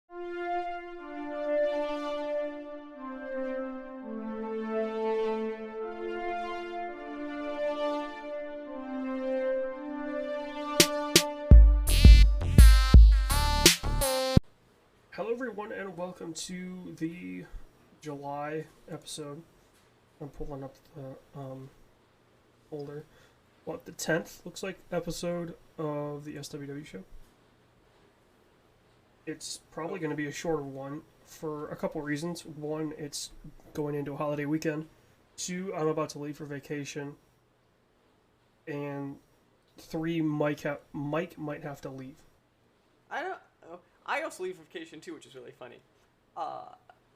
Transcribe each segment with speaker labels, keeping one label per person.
Speaker 1: Hello, everyone, and welcome to the July episode. I'm pulling up the folder. What, the 10th looks like episode of the SWW Show. It's probably going to be a shorter one for a couple reasons. One, it's going into a holiday weekend. Two, I'm about to leave for vacation. And three, Mike might have to leave.
Speaker 2: I also leave for vacation too, which is really funny.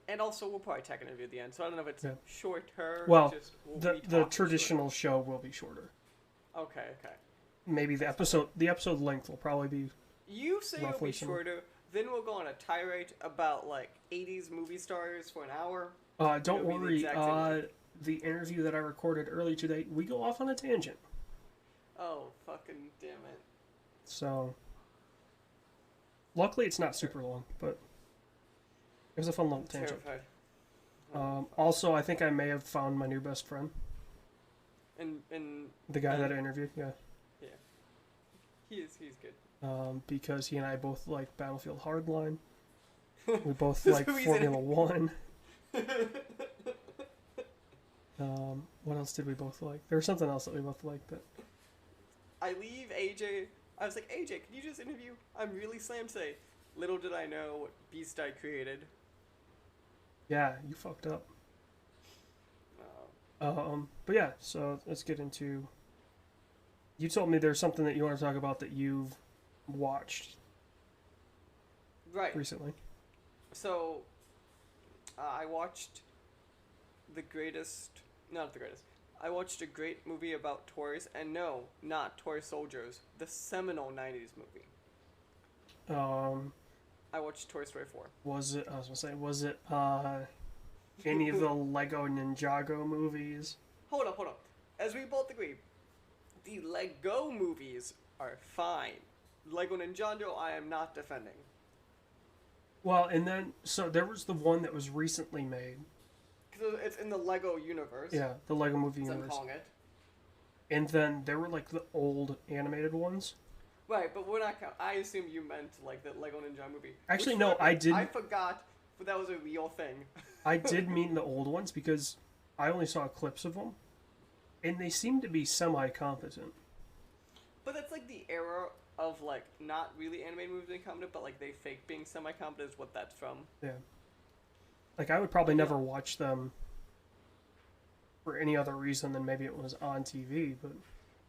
Speaker 2: And also, we'll probably tech an interview at the end, so I don't know if it's shorter.
Speaker 1: Well, the traditional show will be shorter.
Speaker 2: Okay.
Speaker 1: Maybe the episode length will probably be.
Speaker 2: You say it'll be shorter, then we'll go on a tirade about like 80s movie stars for an hour.
Speaker 1: Don't worry. The interview that I recorded earlier today, we go off on a tangent.
Speaker 2: Oh, fucking damn it!
Speaker 1: So. Luckily, it's not super long, but it was a fun little tangent. Also, I think I may have found my new best friend.
Speaker 2: And
Speaker 1: the guy that I interviewed, yeah.
Speaker 2: Yeah. He's good.
Speaker 1: Because he and I both like Battlefield Hardline. We both like Formula One. What else did we both like? There was something else that we both liked. That
Speaker 2: I leave AJ. I was like, AJ, can you just interview? I'm really slammed today. Little did I know what beast I created.
Speaker 1: Yeah, you fucked up. But yeah, so let's get into... You told me there's something that you want to talk about that you've watched.
Speaker 2: Right.
Speaker 1: Recently.
Speaker 2: So, I watched I watched a great movie about toys, and no, not Toy Soldiers, the seminal 90s movie. I watched Toy Story 4.
Speaker 1: Was it any of the Lego Ninjago movies?
Speaker 2: Hold up. As we both agree, the Lego movies are fine. Lego Ninjago, I am not defending.
Speaker 1: Well, and then, so there was the one that was recently made.
Speaker 2: It's in the Lego universe.
Speaker 1: Yeah, the Lego movie universe.
Speaker 2: I'm calling it.
Speaker 1: And then there were like the old animated ones.
Speaker 2: Right, but we're not. I assume you meant like the Lego Ninja movie.
Speaker 1: Actually, no, I didn't.
Speaker 2: I forgot, but that was a real thing.
Speaker 1: I did mean the old ones because I only saw clips of them, and they seem to be semi-competent.
Speaker 2: But that's like the era of like not really animated movies being competent, but like they fake being semi-competent is what that's from.
Speaker 1: Yeah. Like, I would probably never watch them for any other reason than maybe it was on TV, but...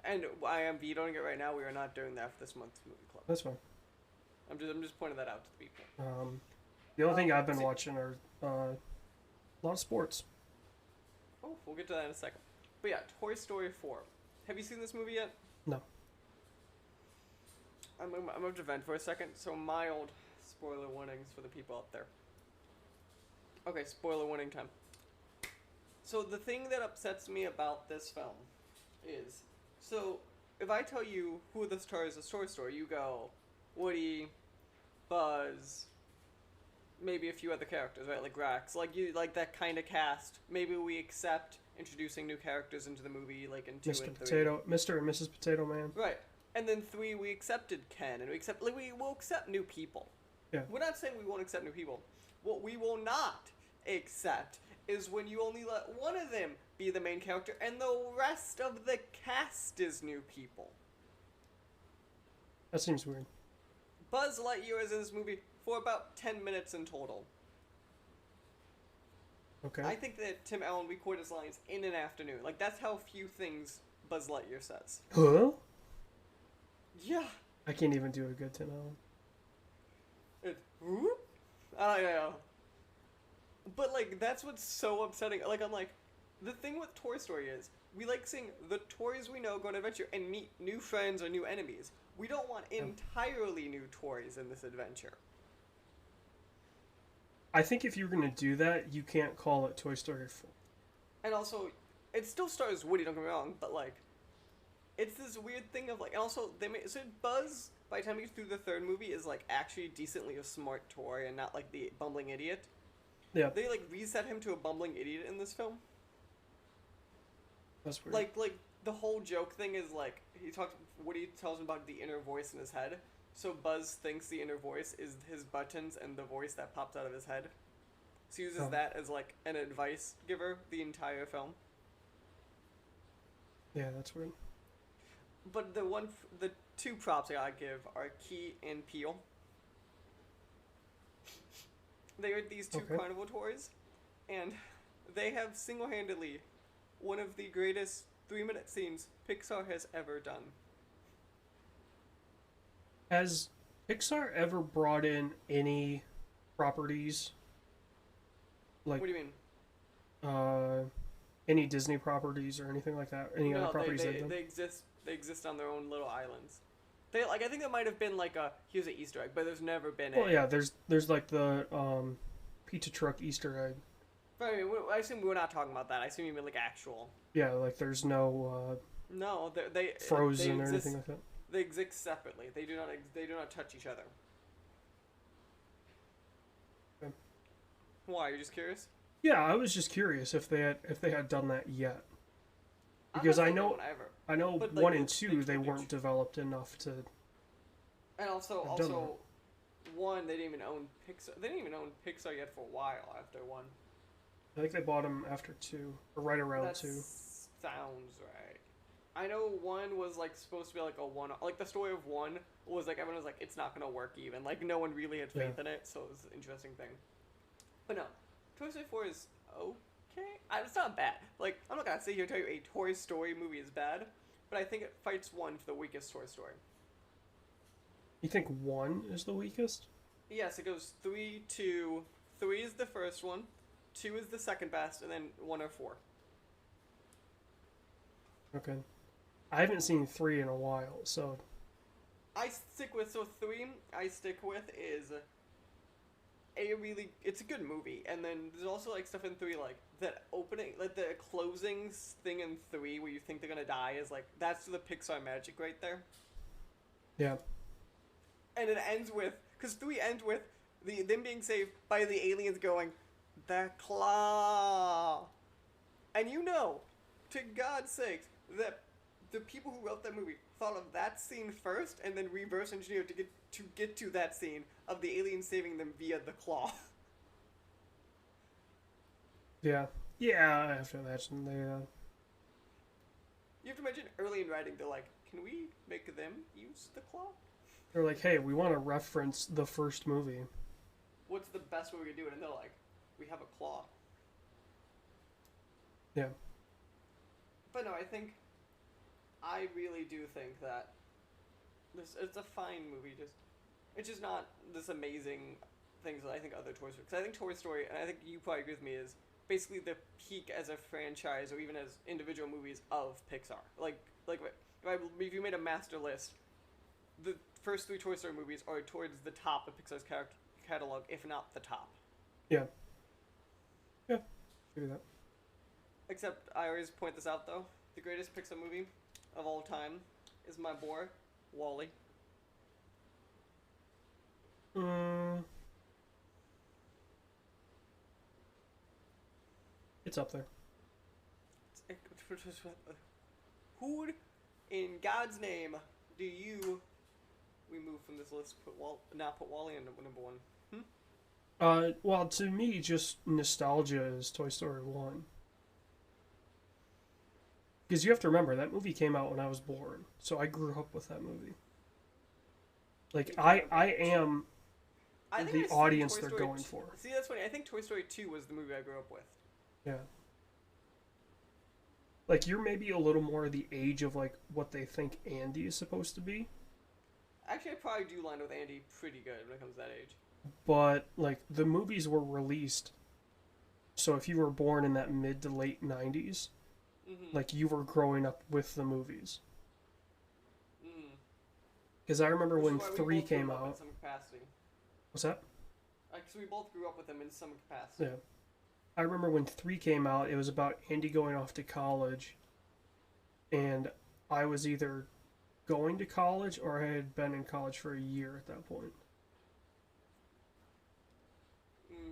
Speaker 2: And I am vetoing it right now. We are not doing that for this month's movie club.
Speaker 1: That's fine.
Speaker 2: I'm just pointing that out to the people.
Speaker 1: The only thing I've been watching are a lot of sports.
Speaker 2: Oh, we'll get to that in a second. But yeah, Toy Story 4. Have you seen this movie yet?
Speaker 1: No.
Speaker 2: I'm going to vent for a second. So mild spoiler warnings for the people out there. Okay, spoiler warning time. So the thing that upsets me about this film is, so if I tell you who the stars of Toy Story, you go Woody, Buzz, maybe a few other characters, right? Like Rex, like you, like that kind of cast. Maybe we accept introducing new characters into the movie, like in 2 and 3.
Speaker 1: Mr. and Mrs. Potato Man.
Speaker 2: Right, and then 3 we accepted Ken, and we will accept new people.
Speaker 1: Yeah.
Speaker 2: We're not saying we won't accept new people. What we will not accept is when you only let one of them be the main character and the rest of the cast is new people.
Speaker 1: That seems weird.
Speaker 2: Buzz Lightyear is in this movie for about 10 minutes in total.
Speaker 1: Okay.
Speaker 2: I think that Tim Allen recorded his lines in an afternoon. Like, that's how few things Buzz Lightyear says.
Speaker 1: Huh?
Speaker 2: Yeah.
Speaker 1: I can't even do a good Tim Allen.
Speaker 2: I don't know. But, like, that's what's so upsetting. Like, I'm like, the thing with Toy Story is, we like seeing the toys we know go on an adventure and meet new friends or new enemies. We don't want entirely new toys in this adventure.
Speaker 1: I think if you're going to do that, you can't call it Toy Story 4.
Speaker 2: And also, it still stars Woody, don't get me wrong, but, like, it's this weird thing of, like, and also, they made, so Buzz by the time you get through the third movie, is like actually decently a smart toy and not like the bumbling idiot.
Speaker 1: Yeah.
Speaker 2: They like reset him to a bumbling idiot in this film.
Speaker 1: That's weird.
Speaker 2: Like the whole joke thing is like Woody tells him about the inner voice in his head. So Buzz thinks the inner voice is his buttons and the voice that pops out of his head. So he uses that as like an advice giver the entire film.
Speaker 1: Yeah, that's weird.
Speaker 2: But the two props I gotta give are Key and Peele. They are these two carnival toys, and they have single-handedly one of the greatest 3-minute scenes Pixar has ever done.
Speaker 1: Has Pixar ever brought in any properties? Like,
Speaker 2: what do you mean?
Speaker 1: Any Disney properties or anything like that? Any other properties they've done?
Speaker 2: They exist on their own little islands. They I think it might have been like here's an Easter egg, but there's never been.
Speaker 1: Well, yeah, there's like the pizza truck Easter egg.
Speaker 2: But I mean, I assume we're not talking about that. I assume you mean like actual.
Speaker 1: Yeah, like there's no.
Speaker 2: No, they
Speaker 1: Frozen
Speaker 2: they
Speaker 1: or anything like that.
Speaker 2: They exist separately. They do not touch each other.
Speaker 1: Okay.
Speaker 2: Why? You're just curious?
Speaker 1: Yeah, I was just curious if they had done that yet. Because I know but, like,
Speaker 2: 1
Speaker 1: and 2 they weren't developed enough to.
Speaker 2: And also 1 they didn't even own Pixar. They didn't even own Pixar yet for a while after 1.
Speaker 1: I think they bought them after 2 or right around 2.
Speaker 2: Sounds right. I know 1 was like supposed to be like a one. Like the story of 1 was like everyone was like it's not gonna work even. Like no one really had faith in it, so it was an interesting thing. But no, Toy Story 4 is okay. It's not bad. Like, I'm not gonna sit here and tell you a Toy Story movie is bad, but I think it fights 1 for the weakest Toy Story.
Speaker 1: You think 1 is the weakest?
Speaker 2: Yes, it goes 3, 2. 3 is the first one, 2 is the second best, and then 1 or 4.
Speaker 1: Okay. I haven't seen 3 in a while, so.
Speaker 2: 3 I stick with is it's a good movie, and then there's also like stuff in 3 like that opening, like the closing thing in 3 where you think they're gonna die is like that's the Pixar magic right there.
Speaker 1: Yeah.
Speaker 2: And it ends with because 3 ends with them being saved by the aliens going, the claw, and to God's sakes, that the people who wrote that movie thought of that scene first and then reverse engineered to get to that scene of the aliens saving them via the claw.
Speaker 1: Yeah. Yeah, I have to imagine they.
Speaker 2: You have to imagine early in writing, they're like, can we make them use the claw?
Speaker 1: They're like, hey, we want to reference the first movie.
Speaker 2: What's the best way we can do it? And they're like, we have a claw.
Speaker 1: Yeah.
Speaker 2: But no, I really do think that it's a fine movie. It's just not this amazing things that I think other Toy Story. Because I think Toy Story, and I think you probably agree with me, is basically the peak as a franchise or even as individual movies of Pixar. Like if you made a master list, the first 3 Toy Story movies are towards the top of Pixar's catalog, if not the top.
Speaker 1: Yeah. Yeah. Do that.
Speaker 2: Except I always point this out though. The greatest Pixar movie of all time is my boy, WALL-E.
Speaker 1: It's up there.
Speaker 2: Who, in God's name, do you remove from this list? Put WALL-E in number 1.
Speaker 1: Well, to me, just nostalgia is Toy Story 1. Because you have to remember, that movie came out when I was born, so I grew up with that movie. Like, I am the audience they're going for.
Speaker 2: See, that's funny. I think Toy Story 2 was the movie I grew up with.
Speaker 1: Yeah. Like, you're maybe a little more the age of, like, what they think Andy is supposed to be.
Speaker 2: Actually, I probably do line with Andy pretty good when it comes to that age.
Speaker 1: But, like, the movies were released, so if you were born in that mid to late 90s, like, you were growing up with the movies. Because I remember when 3 came out.
Speaker 2: In some capacity.
Speaker 1: What's that?
Speaker 2: Because we both grew up with them in some capacity.
Speaker 1: Yeah. I remember when 3 came out, it was about Andy going off to college, and I was either going to college or I had been in college for a year at that point.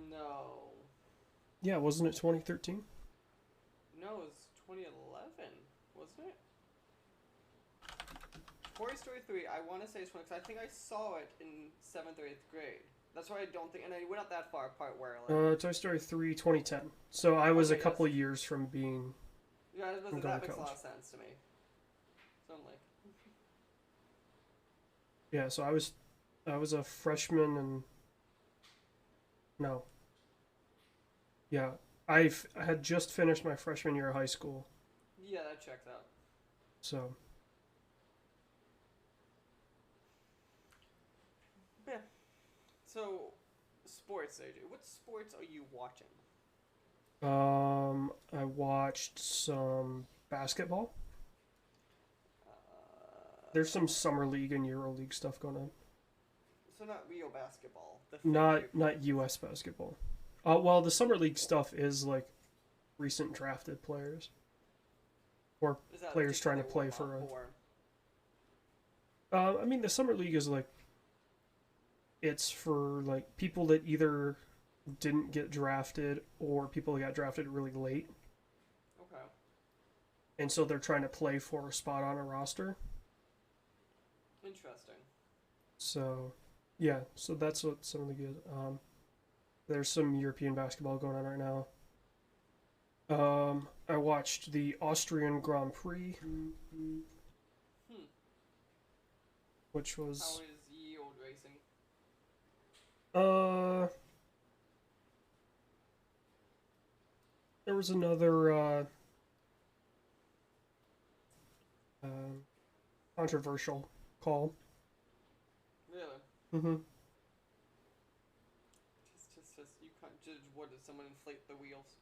Speaker 2: No.
Speaker 1: Yeah, wasn't it 2013?
Speaker 2: No, it was 2011, wasn't it? Toy Story 3, I want to say it's 20, because I think I saw it in 7th or 8th grade. That's why I don't think, and we're not that far apart where, like...
Speaker 1: Toy Story 3, 2010. So I was
Speaker 2: Okay,
Speaker 1: a couple years from being...
Speaker 2: Yeah, that makes
Speaker 1: college.
Speaker 2: a lot of sense to me. So I'm like...
Speaker 1: Yeah, so I was a freshman and... No. Yeah, I had just finished my freshman year of high school.
Speaker 2: Yeah, that checks out.
Speaker 1: So...
Speaker 2: Yeah. So, sports, AJ. What sports are you watching?
Speaker 1: I watched some basketball. There's some summer league and Euro League stuff going on.
Speaker 2: So not Rio basketball.
Speaker 1: Not U.S. basketball. Well, the summer league stuff is like recent drafted players or players trying to play for a. I mean, the summer league is like it's for like people that either didn't get drafted or people that got drafted really late.
Speaker 2: Okay.
Speaker 1: And so they're trying to play for a spot on a roster.
Speaker 2: Interesting.
Speaker 1: So, yeah, so that's what some of the good. There's some European basketball going on right now. I watched the Austrian Grand Prix, which was.
Speaker 2: How is ye old racing?
Speaker 1: There was another controversial call.
Speaker 2: Really?
Speaker 1: Mm-hmm.
Speaker 2: Just you can't judge. What, did someone inflate the wheels?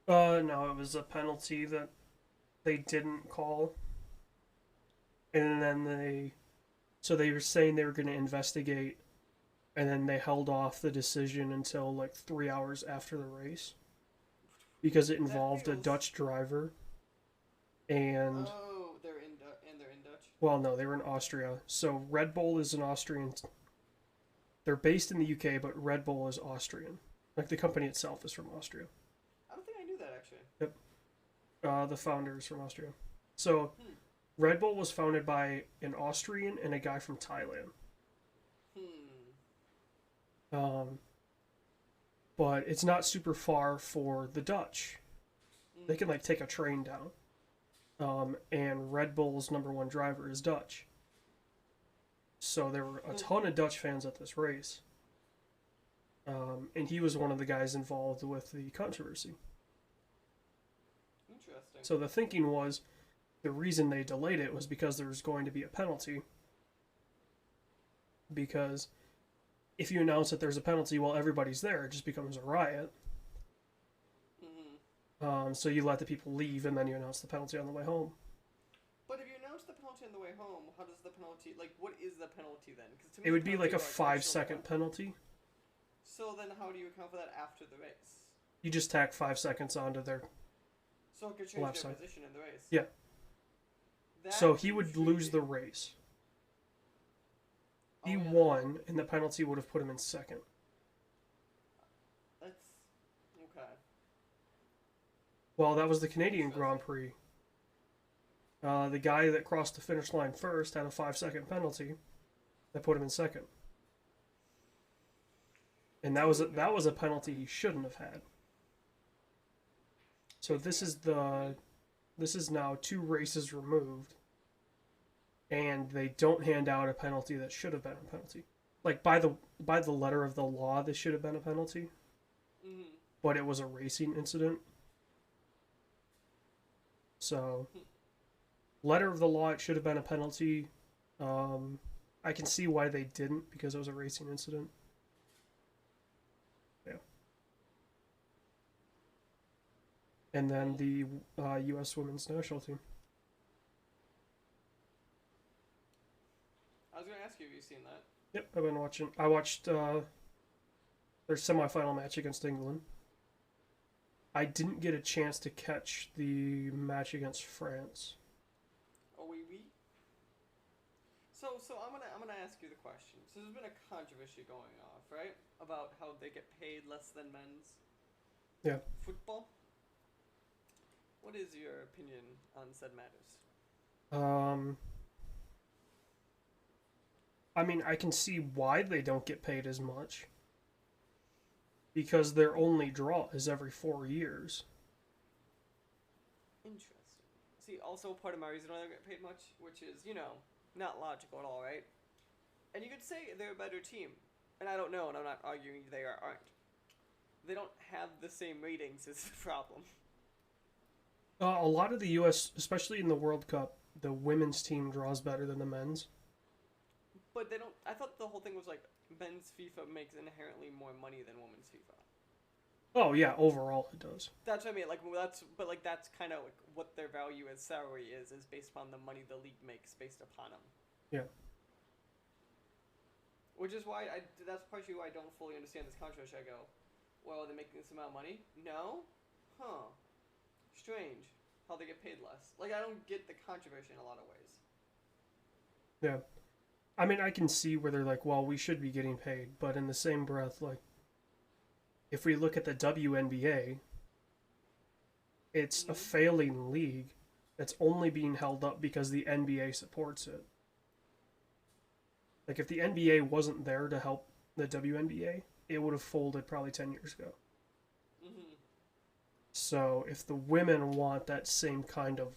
Speaker 1: No, it was a penalty that they didn't call, and then they were saying they were going to investigate, and then they held off the decision until like 3 hours after the race, because it involved a Dutch driver, and.
Speaker 2: Oh, they're in Dutch.
Speaker 1: Well, no, they were in Austria. So Red Bull is an Austrian. They're based in the UK, but Red Bull is Austrian. Like the company itself is from Austria.
Speaker 2: I don't think I knew that actually.
Speaker 1: Yep. The founder is from Austria. So Red Bull was founded by an Austrian and a guy from Thailand. But it's not super far for the Dutch. They can like take a train down. And Red Bull's #1 driver is Dutch. So there were a ton of Dutch fans at this race. And he was one of the guys involved with the controversy.
Speaker 2: Interesting.
Speaker 1: So the thinking was, the reason they delayed it was because there was going to be a penalty. Because if you announce that there's a penalty while everybody's there, it just becomes a riot. So you let the people leave, and then you announce the penalty on the way home.
Speaker 2: But if you announce the penalty on the way home, how does the penalty, like, what is the penalty then? 'Cause to me,
Speaker 1: It would be like a 5-second penalty.
Speaker 2: So then how do you account for that after the race?
Speaker 1: You just tack 5 seconds onto their
Speaker 2: So it could change
Speaker 1: left
Speaker 2: their
Speaker 1: side.
Speaker 2: position in the race.
Speaker 1: Yeah.
Speaker 2: That
Speaker 1: So he would lose the
Speaker 2: intriguing.
Speaker 1: race.
Speaker 2: Oh,
Speaker 1: He
Speaker 2: yeah.
Speaker 1: won, and the penalty would have put him in second.
Speaker 2: That's okay.
Speaker 1: Well, that was the Canadian Grand Prix. The guy that crossed the finish line first had a 5-second penalty that put him in second. And that was a penalty he shouldn't have had. So this is now 2 races removed, and they don't hand out a penalty that should have been a penalty. Like by the letter of the law, this should have been a penalty, but it was a racing incident. So, letter of the law, it should have been a penalty. I can see why they didn't, because it was a racing incident. Yeah. And then the U.S. women's national team.
Speaker 2: I was going to ask you, have you seen that?
Speaker 1: Yep, I've been watching. I watched their semifinal match against England. I didn't get a chance to catch the match against France.
Speaker 2: Oh, oui, oui. So I'm gonna ask you the question. So there's been a controversy going off, right, about how they get paid less than men's
Speaker 1: Yeah.
Speaker 2: football. What is your opinion on said matters?
Speaker 1: Um, I mean, I can see why they don't get paid as much. Because their only draw is every 4 years.
Speaker 2: Interesting. See, also part of my reason why they don't get paid much, which is, not logical at all, right? And you could say they're a better team. And I don't know, and I'm not arguing they aren't. They don't have the same ratings is the problem.
Speaker 1: A lot of the U.S., especially in the World Cup, the women's team draws better than the men's.
Speaker 2: But they don't. I thought the whole thing was like men's FIFA makes inherently more money than women's FIFA.
Speaker 1: Oh yeah, overall it does.
Speaker 2: That's what I mean. That's kind of like what their value as salary is based upon the money the league makes based upon them.
Speaker 1: Yeah.
Speaker 2: Which is why that's partially why I don't fully understand this controversy. I go, well, are they making this amount of money? No? Huh. Strange. How they get paid less. Like, I don't get the controversy in a lot of ways.
Speaker 1: Yeah. I mean, I can see where they're like, well, we should be getting paid, but in the same breath, like, if we look at the WNBA, it's a failing league that's only being held up because the NBA supports it. Like, if the NBA wasn't there to help the WNBA, it would have folded probably 10 years ago.
Speaker 2: Mm-hmm.
Speaker 1: So, if the women want that same kind of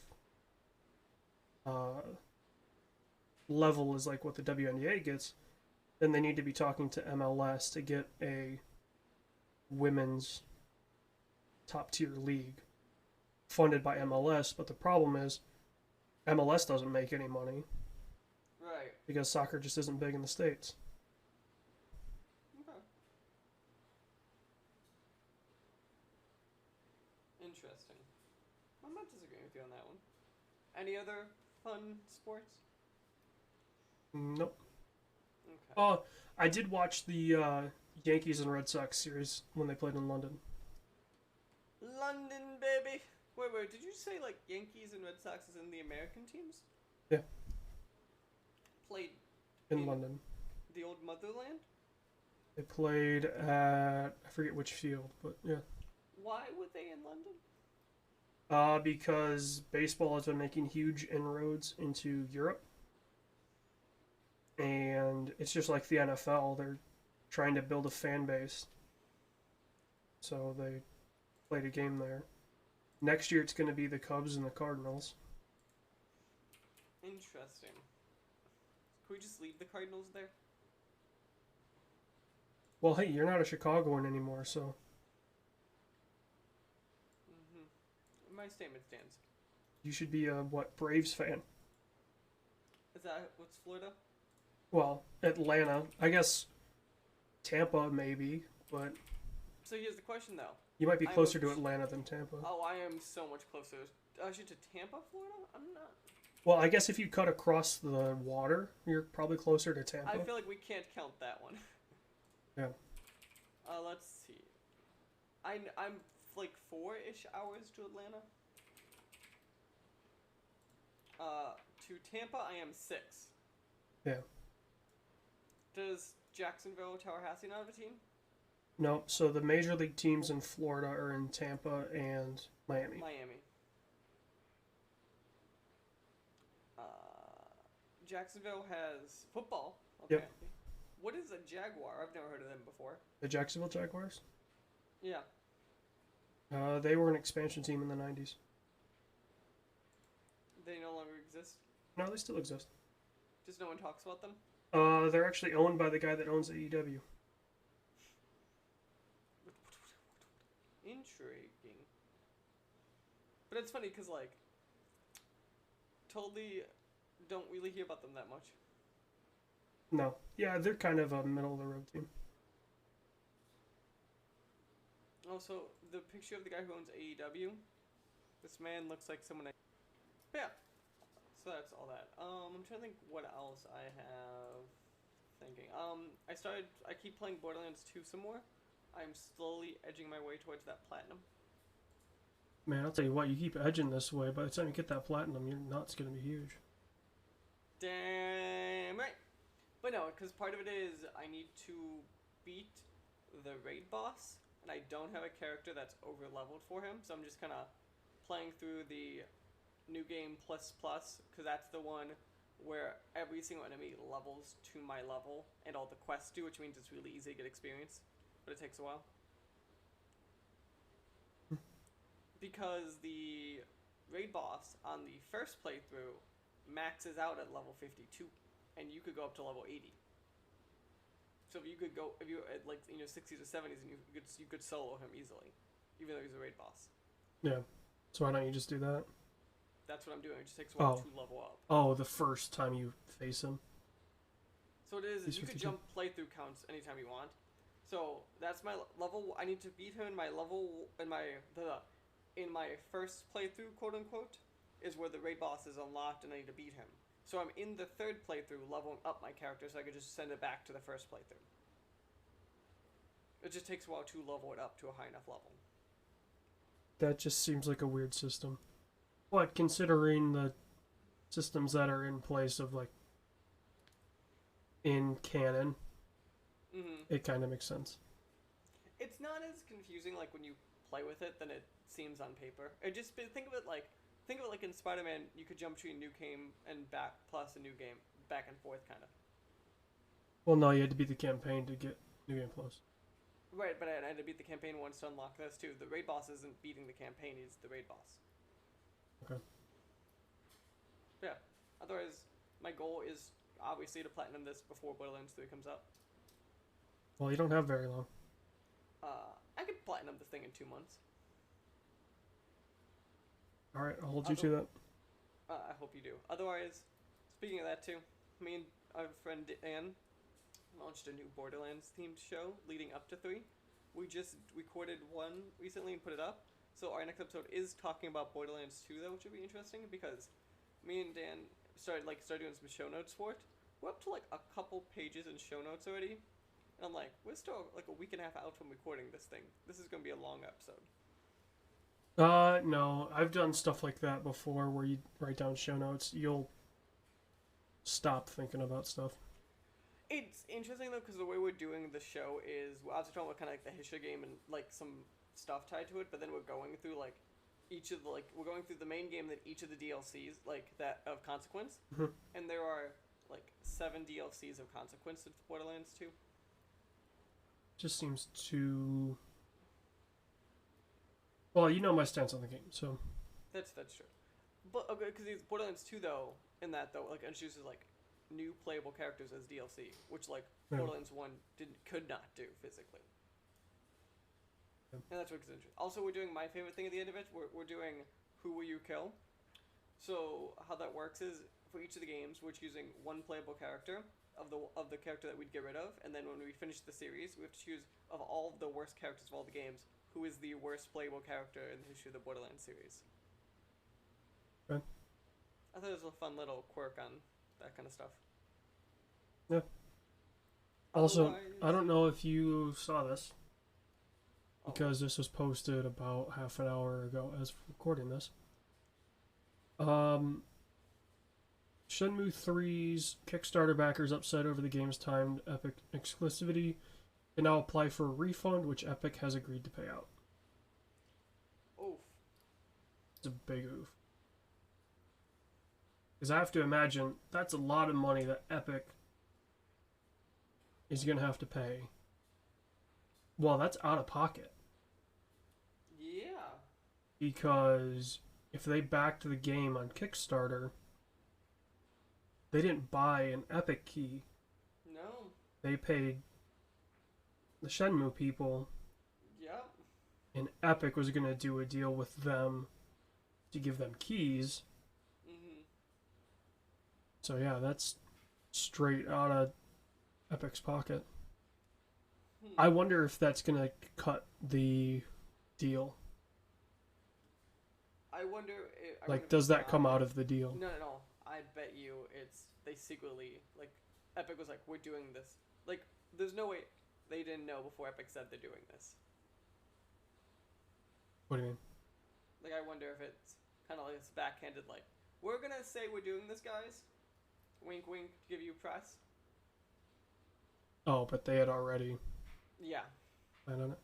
Speaker 1: level as like what the WNBA gets, then they need to be talking to MLS to get a women's top tier league funded by MLS. But the problem is MLS doesn't make any money.
Speaker 2: Right.
Speaker 1: Because soccer just isn't big in the States.
Speaker 2: Okay. Interesting. I'm not disagreeing with you on that one. Any other fun sports?
Speaker 1: Nope.
Speaker 2: Okay.
Speaker 1: Oh, I did watch the Yankees and Red Sox series when they played in London.
Speaker 2: London, baby. Wait. Did you say like Yankees and Red Sox is in the American teams?
Speaker 1: Yeah.
Speaker 2: Played
Speaker 1: in London.
Speaker 2: The old motherland?
Speaker 1: They played at, I forget which field, but yeah.
Speaker 2: Why were they in London?
Speaker 1: Because baseball has been making huge inroads into Europe. And it's just like the NFL. They're trying to build a fan base. So they played a game there. Next year it's going to be the Cubs and the Cardinals.
Speaker 2: Interesting. Can we just leave the Cardinals there?
Speaker 1: Well, hey, you're not a Chicagoan anymore, so...
Speaker 2: Mm-hmm. My statement stands.
Speaker 1: You should be a, Braves fan?
Speaker 2: Is that what's Florida?
Speaker 1: Well, Atlanta. I guess Tampa, maybe, but...
Speaker 2: So here's the question, though.
Speaker 1: You might be closer to Atlanta than Tampa.
Speaker 2: Oh, I am so much closer. Actually, to Tampa, Florida? I'm not...
Speaker 1: Well, I guess if you cut across the water, you're probably closer to Tampa.
Speaker 2: I feel like we can't count that one.
Speaker 1: Yeah.
Speaker 2: Let's see. I'm like 4-ish hours to Atlanta. To Tampa, I am 6.
Speaker 1: Yeah.
Speaker 2: Does Jacksonville, Tallahassee not have a team?
Speaker 1: No, so the major league teams in Florida are in Tampa and Miami.
Speaker 2: Jacksonville has football.
Speaker 1: Okay.
Speaker 2: Yep. What is a Jaguar? I've never heard of them before.
Speaker 1: The Jacksonville Jaguars?
Speaker 2: Yeah.
Speaker 1: They were an expansion team in the 90s.
Speaker 2: They no longer exist?
Speaker 1: No, they still exist.
Speaker 2: Just no one talks about them?
Speaker 1: They're actually owned by the guy that owns AEW.
Speaker 2: Intriguing. But it's funny because, like, totally don't really hear about them that much.
Speaker 1: No. Yeah, they're kind of a middle-of-the-road team.
Speaker 2: Also, the picture of the guy who owns AEW, this man looks like someone... Yeah. So that's all that. I'm trying to think what else I have thinking. I keep playing Borderlands 2 some more. I'm slowly edging my way towards that platinum.
Speaker 1: Man, I'll tell you what, you keep edging this way, by the time you get that platinum, your nut's gonna be huge.
Speaker 2: Damn But no, because part of it is I need to beat the raid boss, and I don't have a character that's over leveled for him, so I'm just kind of playing through the new game plus because that's the one where every single enemy levels to my level, and all the quests do, which means it's really easy to get experience, but it takes a while. Because the raid boss on the first playthrough maxes out at level 52, and you could go up to level 80. So if you're at like 60s or 70s, and you could solo him easily, even though he's a raid boss.
Speaker 1: Yeah. So why don't you just do that?
Speaker 2: That's what I'm doing. It just takes a while to level up.
Speaker 1: Oh, the first time you face him.
Speaker 2: So it is. You could jump playthrough counts anytime you want. So that's my level. I need to beat him in my level in my first playthrough, quote unquote, is where the raid boss is unlocked, and I need to beat him. So I'm in the third playthrough leveling up my character, so I could just send it back to the first playthrough. It just takes a while to level it up to a high enough level.
Speaker 1: That just seems like a weird system. But considering the systems that are in place of like in canon, it kind of makes sense.
Speaker 2: It's not as confusing like when you play with it than it seems on paper. Think of it like in Spider-Man, you could jump between new game and back plus a new game, back and forth kind of.
Speaker 1: Well, no, you had to beat the campaign to get new game plus.
Speaker 2: Right, but I had to beat the campaign once to unlock this too. The raid boss isn't beating the campaign; he's the raid boss.
Speaker 1: Okay.
Speaker 2: Yeah. Otherwise, my goal is obviously to platinum this before Borderlands 3 comes out.
Speaker 1: Well, you don't have very long.
Speaker 2: I could platinum this thing in 2 months.
Speaker 1: All right, I'll hold you to that.
Speaker 2: I hope you do. Otherwise, speaking of that too, me and our friend Dan launched a new Borderlands themed show leading up to 3. We just recorded one recently and put it up. So our next episode is talking about Borderlands 2 though, which would be interesting because me and Dan started doing some show notes for it. We're up to like a couple pages in show notes already. And I'm like, we're still like a week and a half out from recording this thing. This is going to be a long episode.
Speaker 1: No, I've done stuff like that before where you write down show notes. You'll stop thinking about stuff.
Speaker 2: It's interesting though because the way we're doing the show is we're also talking about kind of like the history game and like some stuff tied to it, but then we're going through like we're going through the main game, then each of the DLCs like that of consequence, and there are like 7 DLCs of consequence in Borderlands 2.
Speaker 1: Just seems too. Well, you know my stance on the game, so.
Speaker 2: That's true, but okay, because Borderlands 2 though, in that though, like introduces like new playable characters as DLC, which like Borderlands 1 could not do physically. And that's what's interesting. Also, we're doing my favorite thing at the end of it. We're doing Who Will You Kill? So how that works is for each of the games, we're choosing one playable character of the character that we'd get rid of, and then when we finish the series, we have to choose of all of the worst characters of all the games, who is the worst playable character in the history of the Borderlands series.
Speaker 1: Okay.
Speaker 2: I thought it was a fun little quirk on that kind of stuff.
Speaker 1: Yeah. Also, I don't know if you saw this, because this was posted about half an hour ago as recording this. Shenmue 3's Kickstarter backers upset over the game's timed Epic exclusivity can now apply for a refund, which Epic has agreed to pay out.
Speaker 2: Oof.
Speaker 1: It's a big oof. Because I have to imagine that's a lot of money that Epic is going to have to pay. Well, that's out of pocket.
Speaker 2: Yeah.
Speaker 1: Because if they backed the game on Kickstarter, they didn't buy an Epic key.
Speaker 2: No.
Speaker 1: They paid the Shenmue people.
Speaker 2: Yep.
Speaker 1: And Epic was going to do a deal with them to give them keys. So yeah, that's straight out of Epic's pocket. I wonder if that's going to cut the deal.
Speaker 2: I wonder...
Speaker 1: does that come out of the deal?
Speaker 2: No. I bet you they secretly, like, Epic was like, we're doing this. Like, there's no way they didn't know before Epic said they're doing this.
Speaker 1: What do you mean?
Speaker 2: Like, I wonder if it's kind of like it's backhanded, like, we're gonna say we're doing this, guys. Wink, wink, to give you press.
Speaker 1: Oh, but they had already
Speaker 2: Yeah,
Speaker 1: planned on it.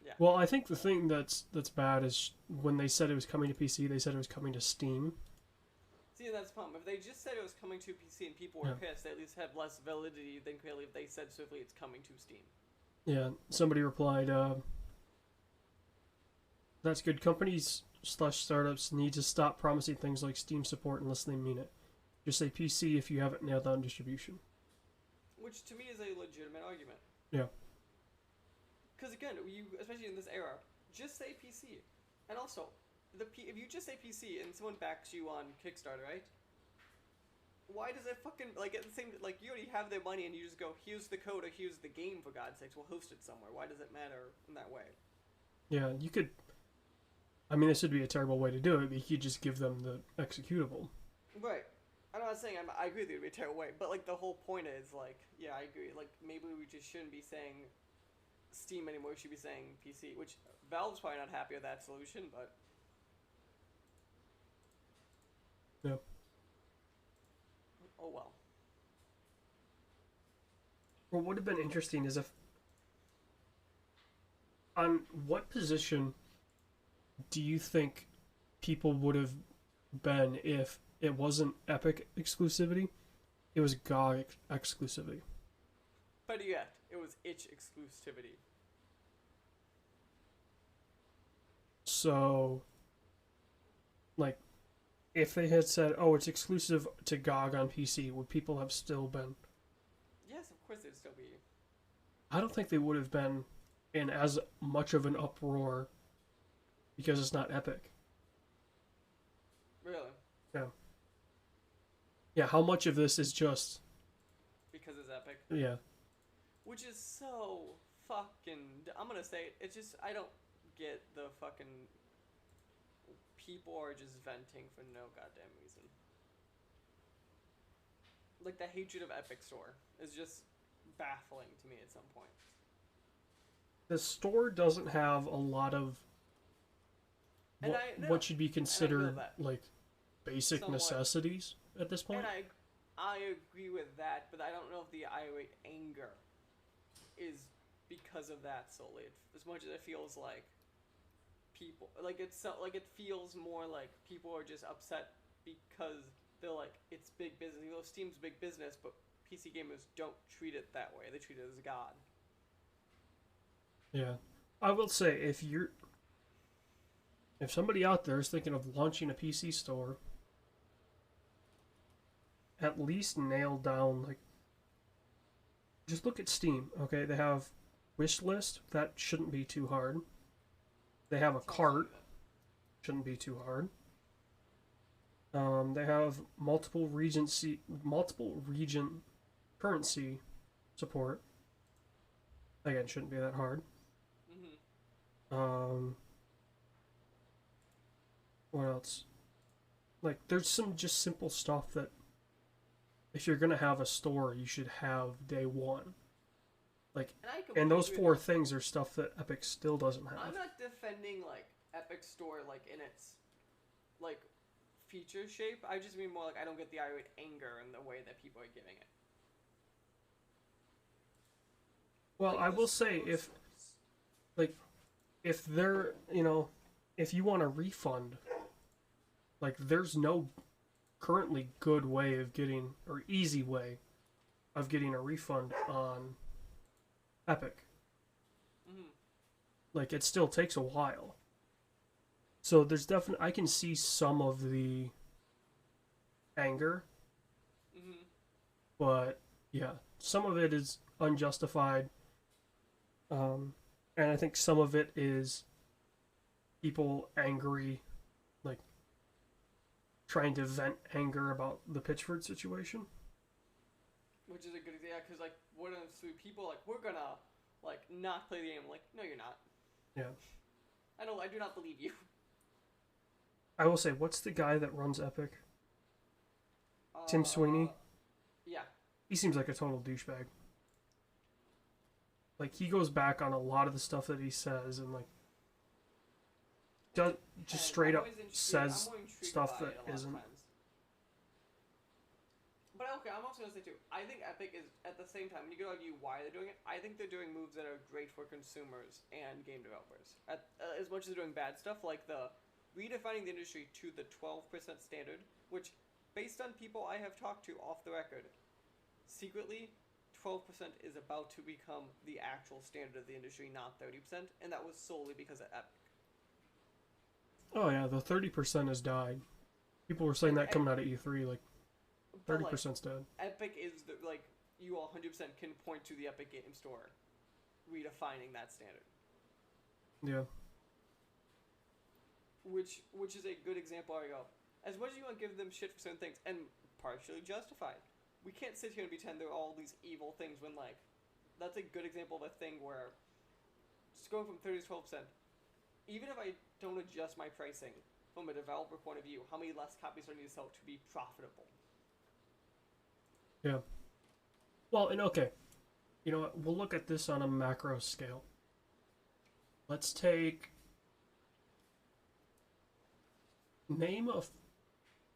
Speaker 2: yeah.
Speaker 1: Well, I think the thing that's bad is when they said it was coming to PC, they said it was coming to Steam.
Speaker 2: See, that's the problem. If they just said it was coming to PC and people were
Speaker 1: Yeah.
Speaker 2: pissed, they at least have less validity than clearly if they said swiftly it's coming to Steam.
Speaker 1: Yeah, somebody replied, "That's good. Companies slash startups need to stop promising things like Steam support unless they mean it. Just say PC if you haven't nailed down distribution."
Speaker 2: Which to me is a legitimate argument.
Speaker 1: Yeah.
Speaker 2: Because again, especially in this era, just say PC. And also, if you just say PC and someone backs you on Kickstarter, right? Why does it fucking like at the same like you already have their money and you just go here's the code or here's the game for God's sakes, we'll host it somewhere. Why does it matter in that way?
Speaker 1: Yeah, you could. I mean, this would be a terrible way to do it, but you could just give them the executable.
Speaker 2: Right. I'm not saying I agree with you, it would be a terrible way, but like the whole point is like, yeah, I agree. Like maybe we just shouldn't be saying Steam anymore. We should be saying PC, which Valve's probably not happy with that solution, but
Speaker 1: Yeah.
Speaker 2: oh well.
Speaker 1: What would have been interesting is if, on what position do you think people would have been if it wasn't Epic exclusivity, it was GOG exclusivity?
Speaker 2: Better yet, it was itch exclusivity.
Speaker 1: So, like, if they had said, "Oh, it's exclusive to GOG on PC," would people have still been?
Speaker 2: Yes, of course there'd still be.
Speaker 1: I don't think they would have been in as much of an uproar because it's not Epic.
Speaker 2: Really?
Speaker 1: Yeah. Yeah, how much of this is just...
Speaker 2: Because it's Epic.
Speaker 1: Yeah.
Speaker 2: Which is so fucking... I'm gonna say it. It's just... I don't get the fucking... People are just venting for no goddamn reason. Like, the hatred of Epic Store is just baffling to me at some point.
Speaker 1: The store doesn't have a lot of what should be considered, like, basic
Speaker 2: Somewhat.
Speaker 1: necessities at this point.
Speaker 2: And I agree with that, but I don't know if the irate anger is because of that solely. As much as it feels like people, like it's so, like it feels more like people are just upset because they're like it's big business. You know, Steam's big business, but PC gamers don't treat it that way. They treat it as God.
Speaker 1: Yeah, I will say if somebody out there is thinking of launching a PC store, at least nail down, like, just look at Steam, okay? They have wish list, that shouldn't be too hard. They have a cart, shouldn't be too hard. They have multiple region currency support. Again, shouldn't be that hard. What else? Like, there's some just simple stuff that if you're gonna have a store, you should have day one. Like, and those four things are stuff that Epic still doesn't have.
Speaker 2: I'm not defending like Epic Store like in its like feature shape. I just mean more like I don't get the irate anger in the way that people are giving it.
Speaker 1: Well,
Speaker 2: Like
Speaker 1: I will say if they're, if you want a refund, like, there's no currently good way of getting, or easy way of getting a refund on Epic. Like, it still takes a while. So there's definitely, I can see some of the anger. But, yeah, some of it is unjustified. And I think some of it is people angry, like, trying to vent anger about the Pitchford situation.
Speaker 2: Which is a good idea, because, like, what if people, like, we're gonna, like, not play the game. Like, no, you're not.
Speaker 1: Yeah.
Speaker 2: I do not believe you.
Speaker 1: I will say, what's the guy that runs Epic? Tim Sweeney?
Speaker 2: Yeah.
Speaker 1: He seems like a total douchebag. Like, he goes back on a lot of the stuff that he says, and, like, just straight up says stuff that isn't.
Speaker 2: But I okay, I'm also gonna say too. I think Epic is at the same time. You could argue why they're doing it. I think they're doing moves that are great for consumers and game developers. As much as they're doing bad stuff, like the redefining the industry to the 12% standard, which, based on people I have talked to off the record, secretly, 12% is about to become the actual standard of the industry, not 30%, and that was solely because of Epic.
Speaker 1: Oh yeah, the 30% has died. People were saying that coming out of E3, like 30%'s dead.
Speaker 2: Epic is the, like, you 100% can point to the Epic Game Store redefining that standard.
Speaker 1: Yeah.
Speaker 2: Which is a good example. I go, as much as you want to give them shit for certain things, and partially justified, we can't sit here and pretend they're all these evil things when, like, that's a good example of a thing where just going from 30 to 12%, even if I don't adjust my pricing from a developer point of view, how many less copies do I need to sell to be profitable?
Speaker 1: Yeah. Well, and okay, you know what? We'll look at this on a macro scale. Let's name a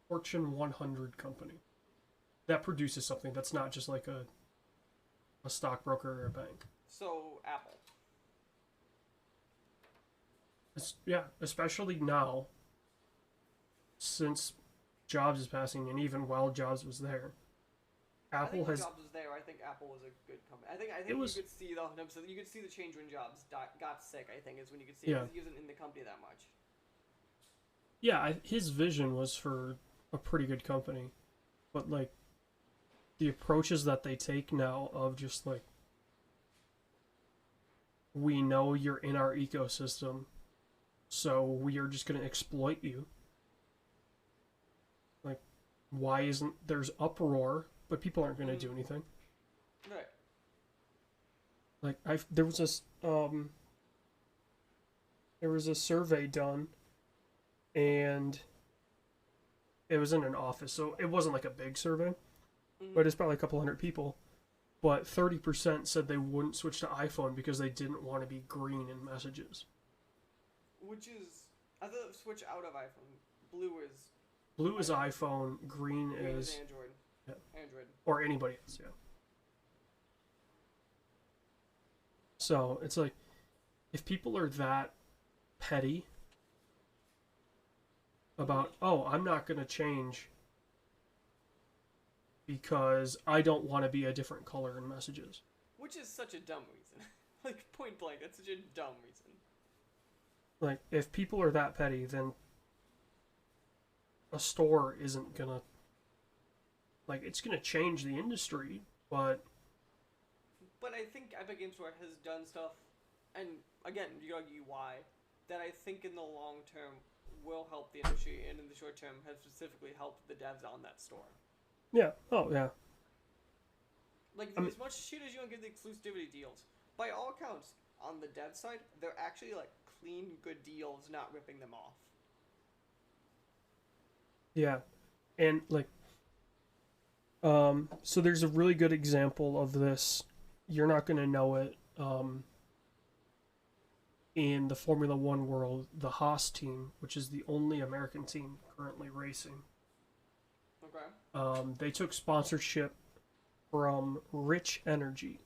Speaker 1: Fortune 100 company that produces something that's not just like a stockbroker or a bank.
Speaker 2: So, Apple.
Speaker 1: Yeah, especially now, since Jobs is passing, and even while Jobs was there, Apple has.
Speaker 2: Jobs was there. I think Apple was a good company. I think you could see the change when Jobs got sick. I think is when you could see it, because he wasn't in the company that much.
Speaker 1: Yeah, his vision was for a pretty good company, but like the approaches that they take now of just like, we know you're in our ecosystem, so we are just going to exploit you. Like, why isn't there's uproar, but people aren't going to do anything?
Speaker 2: Right.
Speaker 1: Like there was a survey done, and it was in an office, so it wasn't like a big survey, but it's probably a couple hundred people. But 30% said they wouldn't switch to iPhone because they didn't want to be green in messages.
Speaker 2: Which is, I thought switch out of iPhone. Blue is
Speaker 1: iPhone, green is
Speaker 2: Android.
Speaker 1: Yeah.
Speaker 2: Android.
Speaker 1: Or anybody else, yeah. So it's like, if people are that petty about, oh, I'm not going to change because I don't want to be a different color in messages.
Speaker 2: Which is such a dumb reason. Like, point blank, that's such a dumb reason.
Speaker 1: Like, if people are that petty, then a store isn't gonna... Like, it's gonna change the industry, but...
Speaker 2: But I think Epic Games Store has done stuff, and again, you could argue why, that I think in the long term will help the industry, and in the short term has specifically helped the devs on that store.
Speaker 1: Yeah. Oh, yeah.
Speaker 2: Like, as much shit as you want to give the exclusivity deals, by all accounts, on the dev side, they're actually, like, clean, good deals, not ripping them off.
Speaker 1: Yeah. And, like, so there's a really good example of this. You're not going to know it, in the Formula One world, the Haas team, which is the only American team currently racing.
Speaker 2: Okay.
Speaker 1: They took sponsorship from Rich Energy,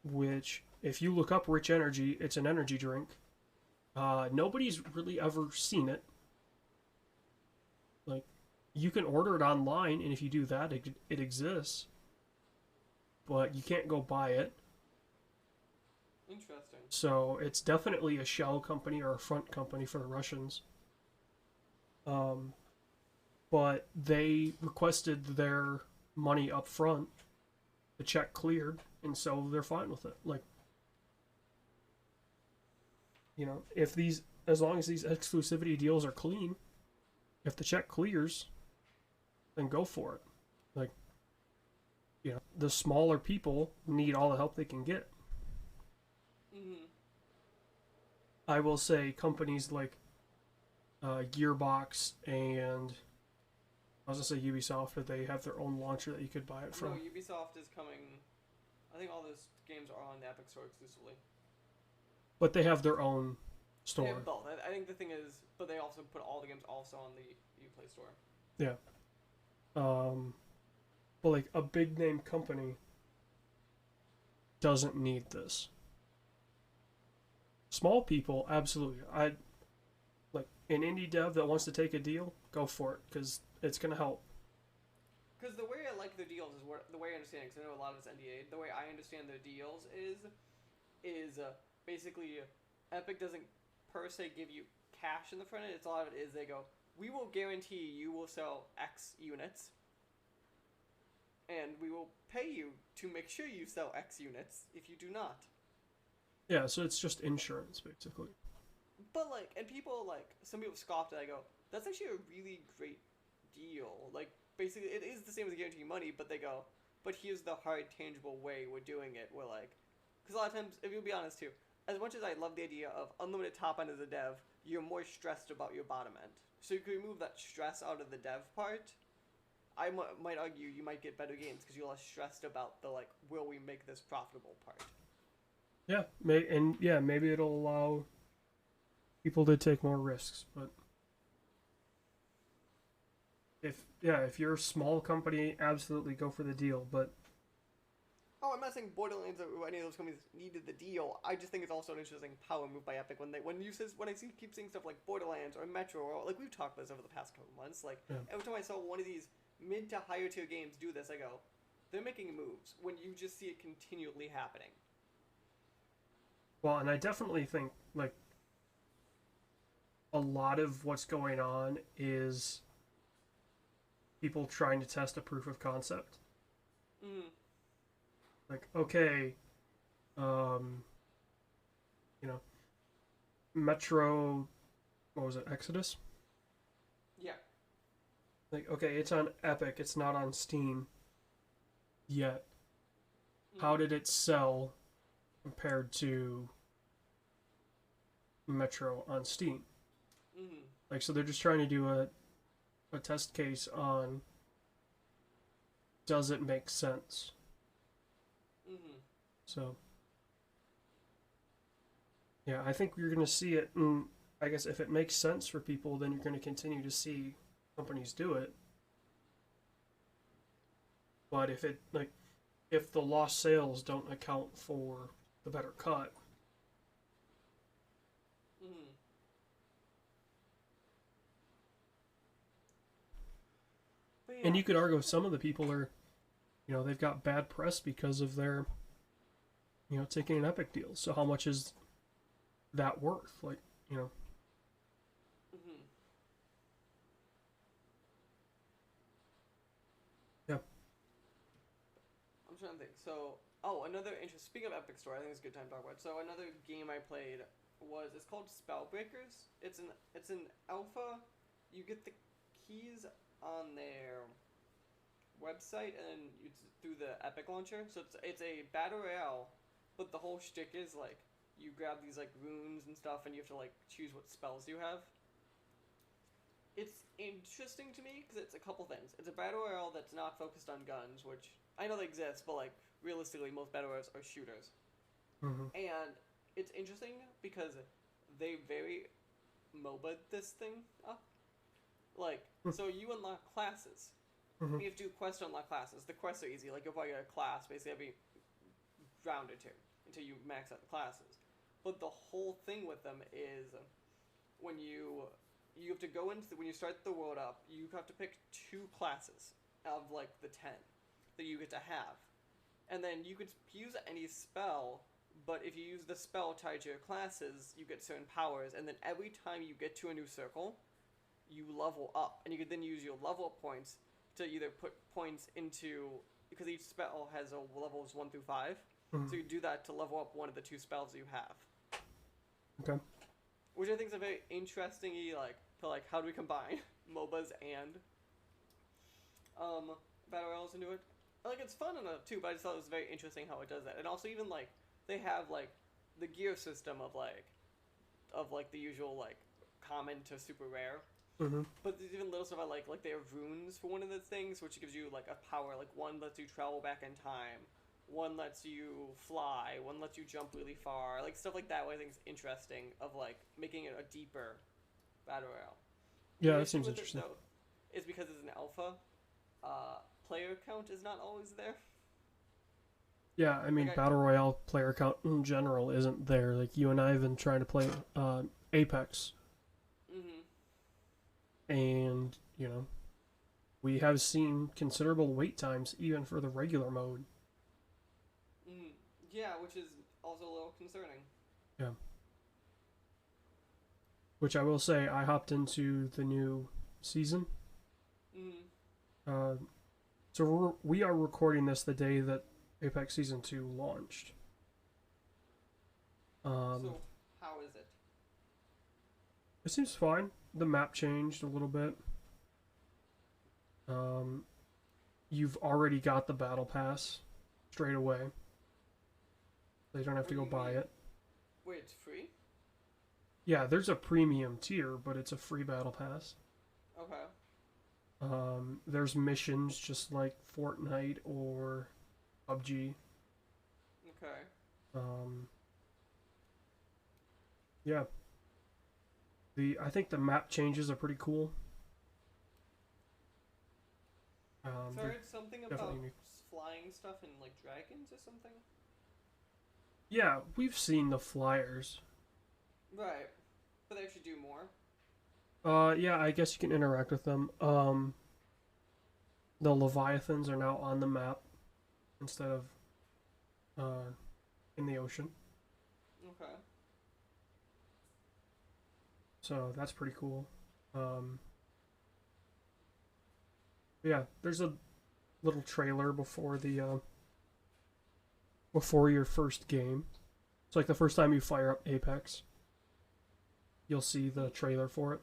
Speaker 1: which, if you look up Rich Energy, it's an energy drink. Nobody's really ever seen it. Like, you can order it online, and if you do that, it exists. But you can't go buy it.
Speaker 2: Interesting.
Speaker 1: So it's definitely a shell company or a front company for the Russians. But they requested their money up front. The check cleared, and so they're fine with it. Like, you know, as long as these exclusivity deals are clean, if the check clears, then go for it. Like, you know, the smaller people need all the help they can get.
Speaker 2: Mm-hmm.
Speaker 1: I will say companies like Gearbox and I was gonna say Ubisoft, but they have their own launcher that you could buy it from.
Speaker 2: No, Ubisoft is coming. I think all those games are on the Epic Store exclusively.
Speaker 1: But they have their own store.
Speaker 2: They have both. I think the thing is, but they also put all the games also on the Uplay Store.
Speaker 1: Yeah. But like a big name company doesn't need this. Small people, absolutely. I like an indie dev that wants to take a deal, go for it because it's gonna help.
Speaker 2: Because the way I like their deals is the way I understand it. Because I know a lot of it's NDA. The way I understand their deals is basically Epic doesn't per se give you cash in the front end. It's a lot of it is they go, we will guarantee you will sell X units, and we will pay you to make sure you sell X units if you do not.
Speaker 1: Yeah, so it's just insurance basically.
Speaker 2: But like, and people like, some people scoffed at it. I go, that's actually a really great deal. Like, basically, it is the same as guaranteeing money, but they go, but here's the hard, tangible way we're doing it. We're like, because a lot of times, if you'll be honest too, as much as I love the idea of unlimited top end as a dev, you're more stressed about your bottom end. So you can remove that stress out of the dev part. I might argue you might get better games because you're less stressed about the like, will we make this profitable part.
Speaker 1: Yeah, maybe it'll allow people to take more risks, but if you're a small company, absolutely go for the deal, but
Speaker 2: oh, I'm not saying Borderlands or any of those companies needed the deal. I just think it's also an interesting power move by Epic when I keep seeing stuff like Borderlands or Metro, or like we've talked about this over the past couple months. Like every time I saw one of these mid to higher tier games do this, I go, they're making moves when you just see it continually happening.
Speaker 1: well, and I definitely think like a lot of what's going on is people trying to test a proof of concept.
Speaker 2: Mm.
Speaker 1: Like, okay, Metro, what was it, Exodus?
Speaker 2: Yeah.
Speaker 1: Like, okay, it's on Epic, it's not on Steam yet. How did it sell compared to Metro on Steam?
Speaker 2: Mm-hmm.
Speaker 1: Like, so they're just trying to do a test case on does it make sense?
Speaker 2: Mm-hmm.
Speaker 1: So, yeah, I think you're going to see it. And I guess if it makes sense for people, then you're going to continue to see companies do it. But if the lost sales don't account for the better cut,
Speaker 2: Mm-hmm. But yeah.
Speaker 1: and you could argue some of the people are, they've got bad press because of their, taking an Epic deal. So how much is that worth? Like,
Speaker 2: Mm-hmm.
Speaker 1: yeah.
Speaker 2: I'm trying to think. So, speaking of Epic Store, I think it's a good time to talk about it. So another game I played it's called Spellbreakers. It's an alpha. You get the keys on their website and it's through the Epic launcher. So it's a battle royale, but the whole shtick is like you grab these like runes and stuff, and you have to like choose what spells you have. It's interesting to me because it's a couple things. It's a battle royale that's not focused on guns, which I know they exist, but like realistically, most battle royales are shooters.
Speaker 1: Mm-hmm.
Speaker 2: And it's interesting because they very MOBA'd this thing up. Like, so you unlock classes.
Speaker 1: Mm-hmm.
Speaker 2: You have to do quests to unlock classes. The quests are easy. Like, you'll probably get a class basically every round or two until you max out the classes. But the whole thing with them is when you have to go into when you start the world up, you have to pick 2 classes of like the 10 that you get to have. And then you could use any spell, but if you use the spell tied to your classes, you get certain powers, and then every time you get to a new circle, you level up, and you could then use your level up points to either put points into, because each spell has a levels 1 through 5, so you do that to level up one of the 2 spells you have.
Speaker 1: Okay.
Speaker 2: Which I think is a very interesting, how do we combine MOBAs and battle royales into it? Like, it's fun enough too, but I just thought it was very interesting how it does that. And also even like they have like the gear system of the usual like common to super rare.
Speaker 1: Mm-hmm.
Speaker 2: But there's even little stuff I like they have runes for one of the things, which gives you like a power. Like one lets you travel back in time, one lets you fly, one lets you jump really far, like stuff like that. What I think is interesting of like making it a deeper battle royale.
Speaker 1: Yeah, that seems interesting.
Speaker 2: It's because it's an alpha. player count is not always there.
Speaker 1: Yeah, I mean,
Speaker 2: Like
Speaker 1: Battle Royale player count in general isn't there. Like, you and I have been trying to play Apex, and, you know, we have seen considerable wait times even for the regular mode.
Speaker 2: Yeah, which is also a little concerning.
Speaker 1: Yeah. Which I will say, I hopped into the new season. So we are recording this the day that Apex Season 2 launched.
Speaker 2: So, how is it?
Speaker 1: It seems fine. The map changed a little bit. You've already got the battle pass straight away. So you don't have to go buy it.
Speaker 2: Wait, it's free?
Speaker 1: Yeah, there's a premium tier, but it's a free battle pass.
Speaker 2: Okay.
Speaker 1: There's missions just like Fortnite or PUBG.
Speaker 2: Okay.
Speaker 1: Yeah. I think the map changes are pretty cool.
Speaker 2: So I heard something about
Speaker 1: unique.
Speaker 2: flying stuff and like dragons or something?
Speaker 1: Yeah, we've seen the flyers.
Speaker 2: Right. But they actually do more?
Speaker 1: Yeah, I guess you can interact with them. The Leviathans are now on the map instead of in the ocean.
Speaker 2: Okay.
Speaker 1: So that's pretty cool. Yeah, there's a little trailer before the before your first game. It's like the first time you fire up Apex, you'll see the trailer for it.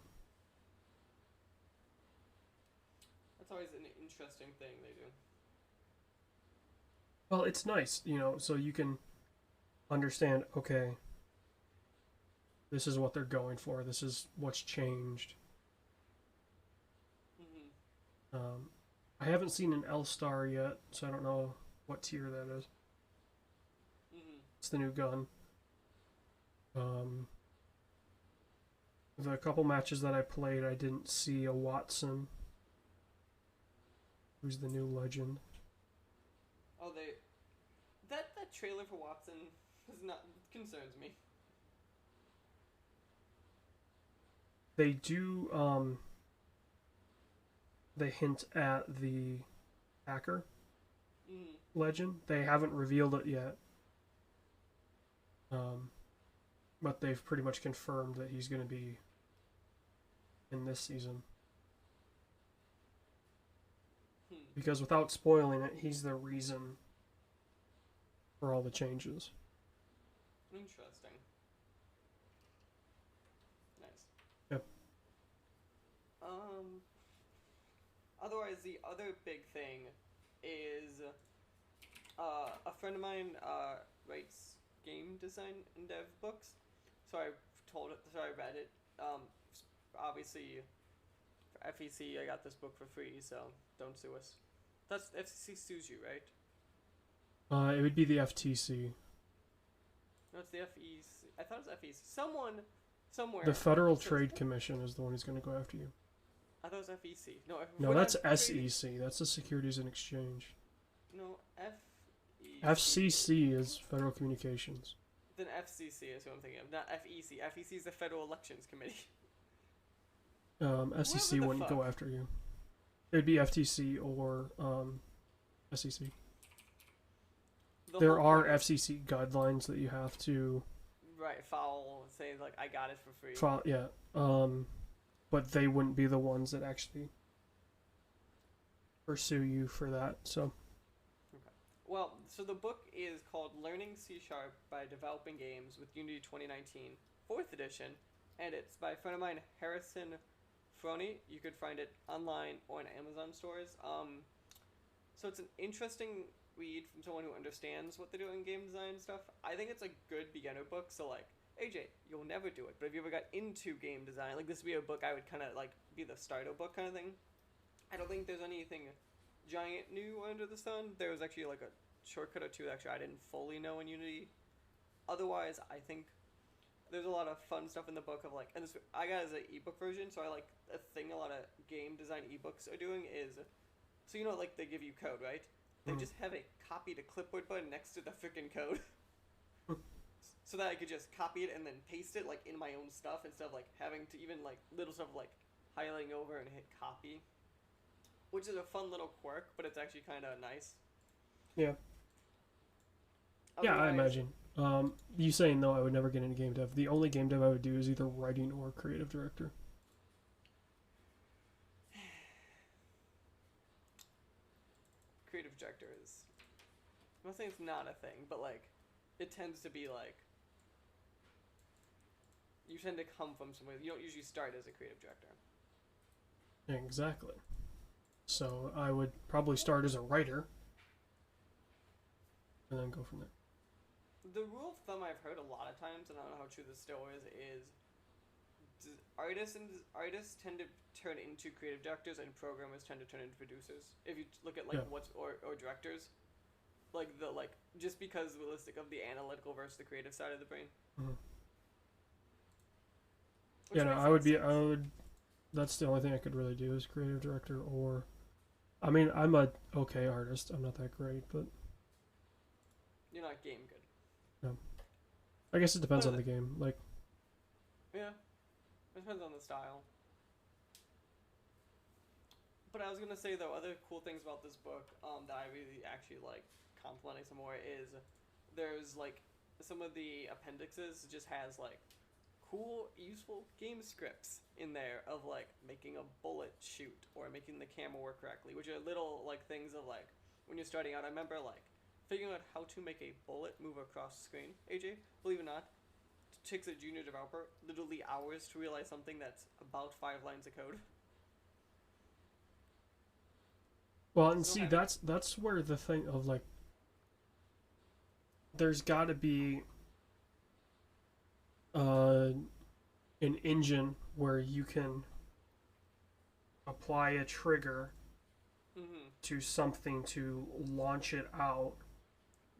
Speaker 2: That's always an interesting thing they do.
Speaker 1: Well, it's nice, you know, so you can understand, okay, this is what they're going for, this is what's changed. I haven't seen an L-Star yet, so I don't know what tier that is. It's the new gun. The couple matches that I played, I didn't see a Watson, who's the new legend.
Speaker 2: Oh, that trailer for Watson concerns me.
Speaker 1: They do, they hint at the hacker legend. They haven't revealed it yet. But they've pretty much confirmed that he's going to be in this season. Because without spoiling it, he's the reason for all the changes.
Speaker 2: Interesting. Nice.
Speaker 1: Yep.
Speaker 2: Otherwise, the other big thing is a friend of mine writes game design and dev books. So I read it. Obviously, for FEC, I got this book for free, so don't sue us. That's FCC sues you, right?
Speaker 1: It would be the FTC.
Speaker 2: No, it's the FEC. I thought it was FEC. Someone, somewhere.
Speaker 1: The Federal Trade Commission is the one who's going to go after you.
Speaker 2: I thought it was FEC.
Speaker 1: No, that's SEC. That's the Securities and Exchange.
Speaker 2: No, FEC.
Speaker 1: FCC is Federal Communications.
Speaker 2: Then FCC is what I'm thinking of, not FEC. FEC is the Federal Elections Committee.
Speaker 1: FCC wouldn't go after you. It'd be FTC or SEC. There are FCC guidelines that you have to
Speaker 2: follow. Say like I got it for free.
Speaker 1: Yeah. But they wouldn't be the ones that actually pursue you for that. So.
Speaker 2: Okay. Well, so the book is called Learning C# by Developing Games with Unity 2019, 4th edition, and it's by a friend of mine, Harrison. You could find it online or in Amazon stores. So it's an interesting read from someone who understands what they do in game design and stuff. I think it's a good beginner book. So like, AJ, you'll never do it, but if you ever got into game design, like this would be a book I would kind of like be the starter book kind of thing. I don't think there's anything giant new under the sun. There was actually like a shortcut or two that actually I didn't fully know in Unity. Otherwise, I think there's a lot of fun stuff in the book of like, and this I got it as an ebook version, so I like a thing a lot of game design ebooks are doing is So you know, like they give you code, right? They just have a copy to clipboard button next to the freaking code, so that I could just copy it and then paste it like in my own stuff instead of like having to even like little stuff like highlighting over and hit copy, which is a fun little quirk, but it's actually kind of nice.
Speaker 1: Yeah.
Speaker 2: Otherwise,
Speaker 1: Yeah, I imagine. You saying though I would never get into game dev. The only game dev I would do is either writing or creative director.
Speaker 2: creative director is. I'm not saying it's not a thing, but like, it tends to be like. You tend to come from somewhere. You don't usually start as a creative director.
Speaker 1: Exactly. So I would probably start as a writer, and then go from there.
Speaker 2: The rule of thumb I've heard a lot of times, and I don't know how true this still is artists tend to turn into creative directors, and programmers tend to turn into producers. If you look at like or directors, like the just because realistic of the analytical versus the creative side of the brain.
Speaker 1: Mm-hmm. Yeah, no, I would. That's the only thing I could really do is creative director, or, I mean, I'm a okay artist. I'm not that great, but.
Speaker 2: You're not game good.
Speaker 1: No. I guess it depends on the game. Like.
Speaker 2: Yeah, it depends on the style. But I was gonna say though, other cool things about this book that I really actually like complimenting some more is there's like some of the appendixes just has like cool, useful game scripts in there of like making a bullet shoot or making the camera work correctly, which are little like things of like when you're starting out. I remember like figuring out how to make a bullet move across the screen. AJ, believe it or not, takes a junior developer literally hours to realize something that's about 5 lines of code.
Speaker 1: Well, and see, that's where the thing of like, there's got to be an engine where you can apply a trigger to something to launch it out.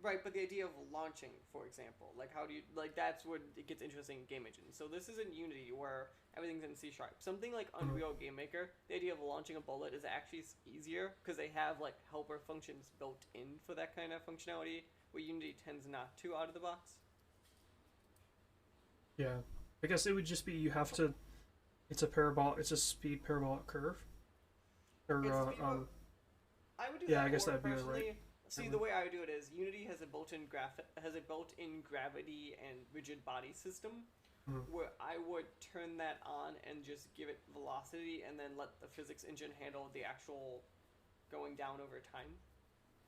Speaker 2: Right, but the idea of launching, for example, like how do you, like that's where it gets interesting in game engine. So this is in Unity where everything's in C#. Something like Unreal Game Maker, the idea of launching a bullet is actually easier because they have like helper functions built in for that kind of functionality, where Unity tends not to out of the box.
Speaker 1: Yeah, I guess it would just be you have to. It's a speed parabolic curve. Or
Speaker 2: I would do
Speaker 1: yeah,
Speaker 2: that
Speaker 1: I guess
Speaker 2: more
Speaker 1: that'd be
Speaker 2: personally.
Speaker 1: right.
Speaker 2: See, the way I do it is Unity has a built-in gravity and rigid body system, where I would turn that on and just give it velocity, and then let the physics engine handle the actual going down over time.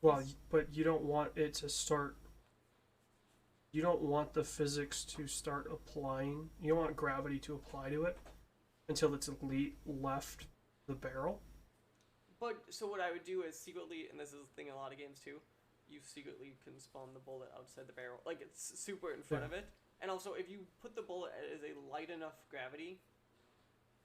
Speaker 1: Well, but you don't want it to start. You don't want the physics to start applying. You don't want gravity to apply to it until it's left the barrel.
Speaker 2: But, so what I would do is secretly, and this is the thing in a lot of games too, you secretly can spawn the bullet outside the barrel. Like, it's super in front of it. And also, if you put the bullet as a light enough gravity,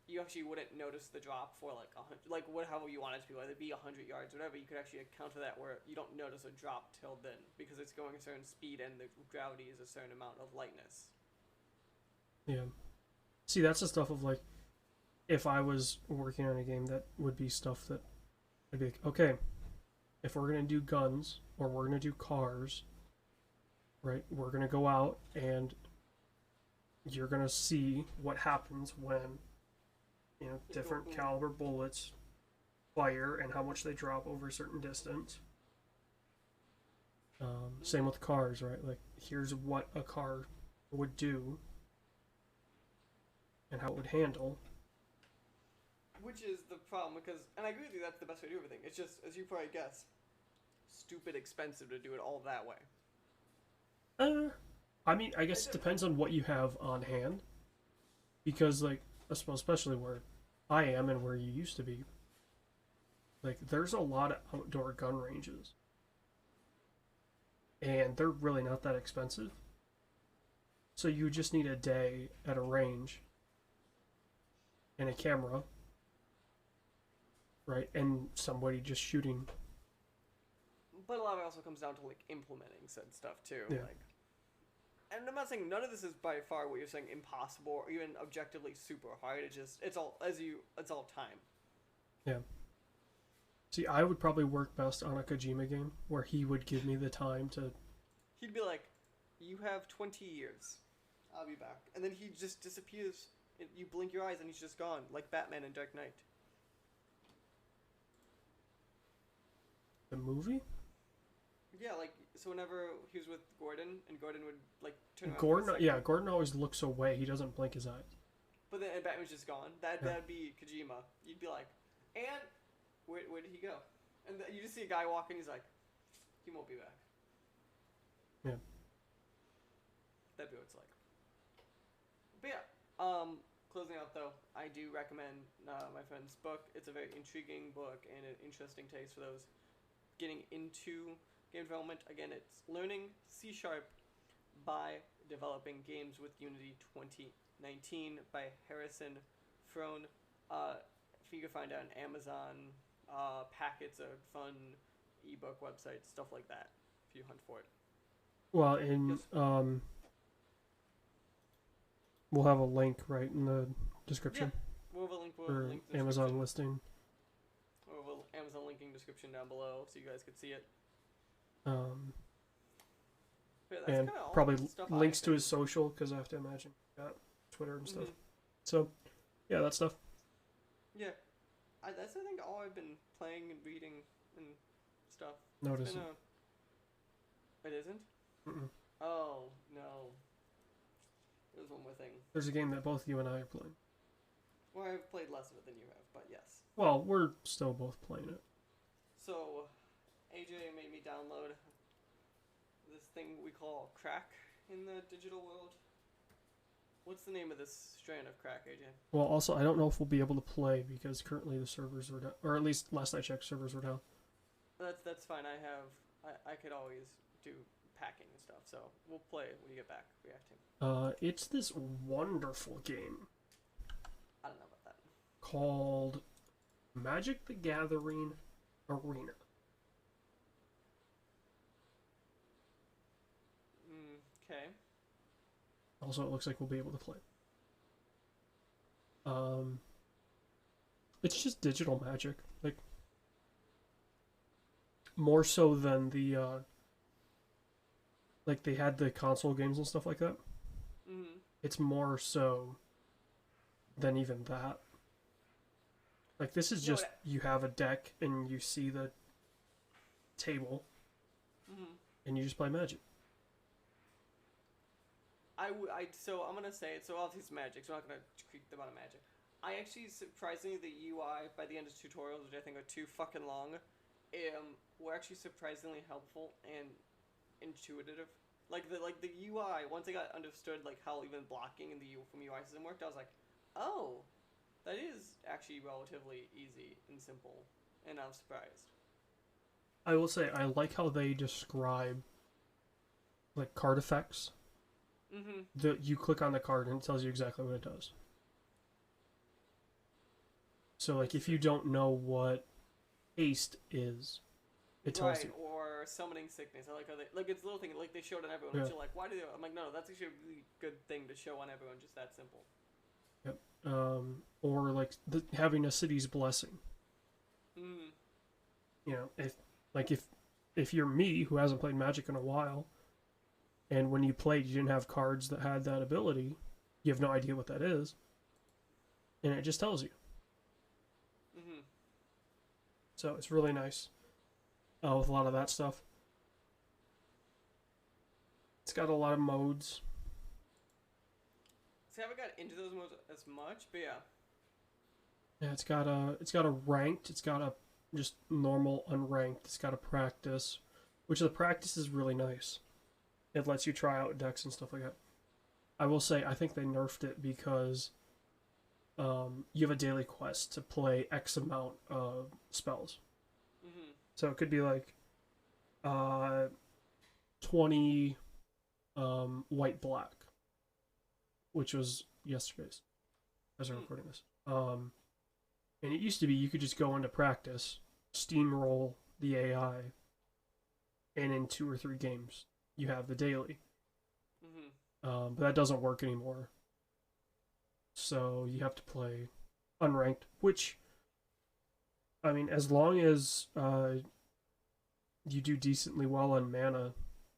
Speaker 2: you actually wouldn't notice the drop for like 100, like however you want it to be, whether it be 100 yards, whatever. You could actually account for that where you don't notice a drop till then, because it's going a certain speed and the gravity is a certain amount of lightness.
Speaker 1: Yeah. See, that's the stuff of like, if I was working on a game, that would be stuff that I'd be like, okay, if we're going to do guns or we're going to do cars, right, we're going to go out and you're going to see what happens when, you know, different caliber bullets fire and how much they drop over a certain distance. Same with cars, right? Like, here's what a car would do and how it would handle.
Speaker 2: Which is the problem, because, and I agree with you, that's the best way to do everything. It's just, as you probably guess, stupid expensive to do it all that way.
Speaker 1: I mean, I guess it depends on what you have on hand. Because, like, especially where I am and where you used to be, like, there's a lot of outdoor gun ranges. And they're really not that expensive. So you just need a day at a range and a camera, right? And somebody just shooting.
Speaker 2: But a lot of it also comes down to like implementing said stuff too.
Speaker 1: Yeah.
Speaker 2: Like, and I'm not saying none of this is by far what you're saying impossible or even objectively super hard. It's all time.
Speaker 1: Yeah. See, I would probably work best on a Kojima game where he would give me the time to.
Speaker 2: He'd be like, "You have 20 years. I'll be back," and then he just disappears. You blink your eyes and he's just gone, like Batman in Dark Knight.
Speaker 1: The movie?
Speaker 2: Yeah, like so. Whenever he was with Gordon, and Gordon would like turn around.
Speaker 1: Gordon, yeah, Gordon always looks away. He doesn't blink his eyes.
Speaker 2: But then and Batman's just gone. That'd be Kojima. You'd be like, and where did he go? And you just see a guy walking. He's like, he won't be back.
Speaker 1: Yeah.
Speaker 2: That'd be what it's like. But yeah, closing out though, I do recommend my friend's book. It's a very intriguing book and an interesting taste for those getting into game development. Again, it's Learning C# by Developing Games with Unity 2019 by Harrison Frone. You can find it on Amazon, packets of fun ebook websites, stuff like that, if you hunt for it.
Speaker 1: Well, in we'll have a link right in the description.
Speaker 2: Yeah, we'll have a link.
Speaker 1: For Amazon listing.
Speaker 2: We'll have an Amazon linking description down below so you guys could see it.
Speaker 1: And probably links to his social, because I have to imagine got Twitter and stuff. So, yeah, that stuff.
Speaker 2: Yeah, that's I think all I've been playing and reading and stuff.
Speaker 1: No, it isn't.
Speaker 2: It isn't?
Speaker 1: Mm-mm.
Speaker 2: Oh, no. There's one more thing.
Speaker 1: There's a game that both you and I are playing.
Speaker 2: Well, I've played less of it than you have, but yes.
Speaker 1: Well, we're still both playing it.
Speaker 2: So, AJ made me download this thing we call crack in the digital world. What's the name of this strand of crack, AJ?
Speaker 1: Well, also, I don't know if we'll be able to play because currently the servers are down. Or at least last I checked, servers were down.
Speaker 2: That's fine. I could always do packing and stuff, so we'll play it when you get back. We have to.
Speaker 1: It's this wonderful game.
Speaker 2: I don't know about that.
Speaker 1: Called Magic the Gathering Arena.
Speaker 2: Okay.
Speaker 1: Also, it looks like we'll be able to play. It's just digital Magic, like more so than the like they had the console games and stuff like that.
Speaker 2: Mm-hmm.
Speaker 1: It's more so than even that. Like this is just you have a deck and you see the table, and you just play Magic.
Speaker 2: So I'm gonna say it. So obviously it's Magic, so I'm not gonna creep them out of Magic. I actually, surprisingly, the UI by the end of tutorials, which I think are too fucking long, were actually surprisingly helpful and intuitive. Like the UI, once I got understood like how even blocking in the from UI system worked, I was like, oh, that is actually relatively easy and simple, and I'm surprised.
Speaker 1: I will say I like how they describe like card effects. You click on the card and it tells you exactly what it does. So like if you don't know what haste is, it tells you.
Speaker 2: Or summoning sickness. I like how they like it's a little thing like they showed on everyone. Which you're like, why do they? I'm like, no, that's actually a really good thing to show on everyone. Just that simple.
Speaker 1: Yep. Or like having a city's blessing. You know, if you're me who hasn't played Magic in a while, and when you played you didn't have cards that had that ability, you have no idea what that is, and it just tells you. So it's really nice with a lot of that stuff. It's got a lot of modes.
Speaker 2: See, I haven't got into those modes as much, but yeah.
Speaker 1: Yeah, it's got a ranked, it's got a just normal unranked, it's got a practice, which the practice is really nice. It lets you try out decks and stuff like that. I will say, I think they nerfed it because you have a daily quest to play X amount of spells. So it could be like 20 white black, which was yesterday's as I'm recording this. And it used to be you could just go into practice, steamroll the AI, and in 2 or 3 games you have the daily. But that doesn't work anymore. So you have to play unranked, which I mean, as long as you do decently well on mana,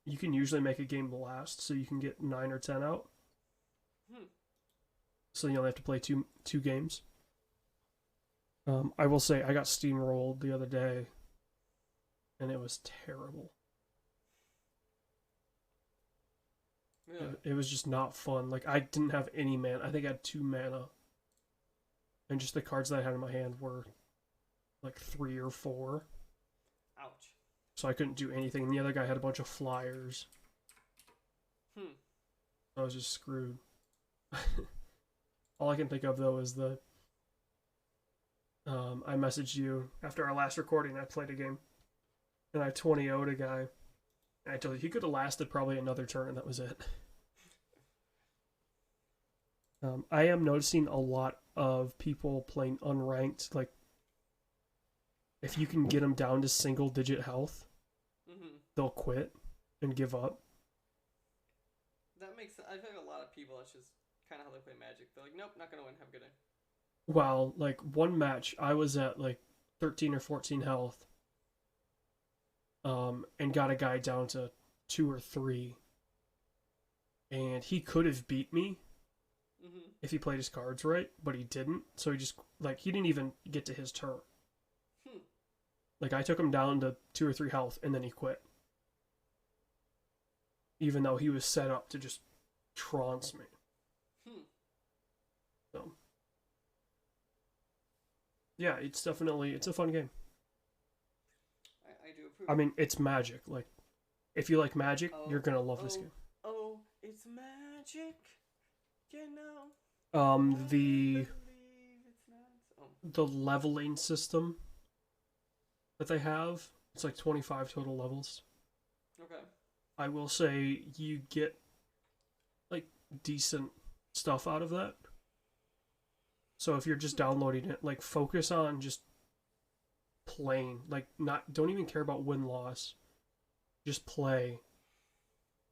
Speaker 1: you can usually make a game last, so you can get 9 or 10 out.
Speaker 2: Hmm.
Speaker 1: So you only have to play two games. I will say I got steamrolled the other day, and it was terrible.
Speaker 2: Really?
Speaker 1: It was just not fun. Like I didn't have any mana. I think I had 2 mana, and just the cards that I had in my hand were like 3 or 4.
Speaker 2: Ouch.
Speaker 1: So I couldn't do anything. And the other guy had a bunch of flyers.
Speaker 2: Hmm.
Speaker 1: I was just screwed. All I can think of though is I messaged you after our last recording. I played a game, and I 20-0'd a guy. And I told you he could have lasted probably another turn. That was it. I am noticing a lot of people playing unranked. Like, if you can get them down to single-digit health, they'll quit and give up.
Speaker 2: That makes sense. I feel like a lot of people, that's just kind of how they play Magic. They're like, nope, not going to win. Have a good day.
Speaker 1: Well, like, one match, I was at, like, 13 or 14 health, and got a guy down to 2 or 3. And he could have beat me if he played his cards right, but he didn't. So he just, like, he didn't even get to his turn. Like, I took him down to 2 or 3 health, and then he quit. Even though he was set up to just trounce me. So, yeah, it's a fun game.
Speaker 2: I do approve.
Speaker 1: I mean, it's Magic. Like, if you like Magic, you're gonna love this game.
Speaker 2: Oh, it's magic, you know.
Speaker 1: The leveling system that they have, it's like 25 total levels.
Speaker 2: Okay.
Speaker 1: I will say you get like decent stuff out of that. So if you're just downloading it, like focus on just playing. Like don't even care about win-loss. Just play.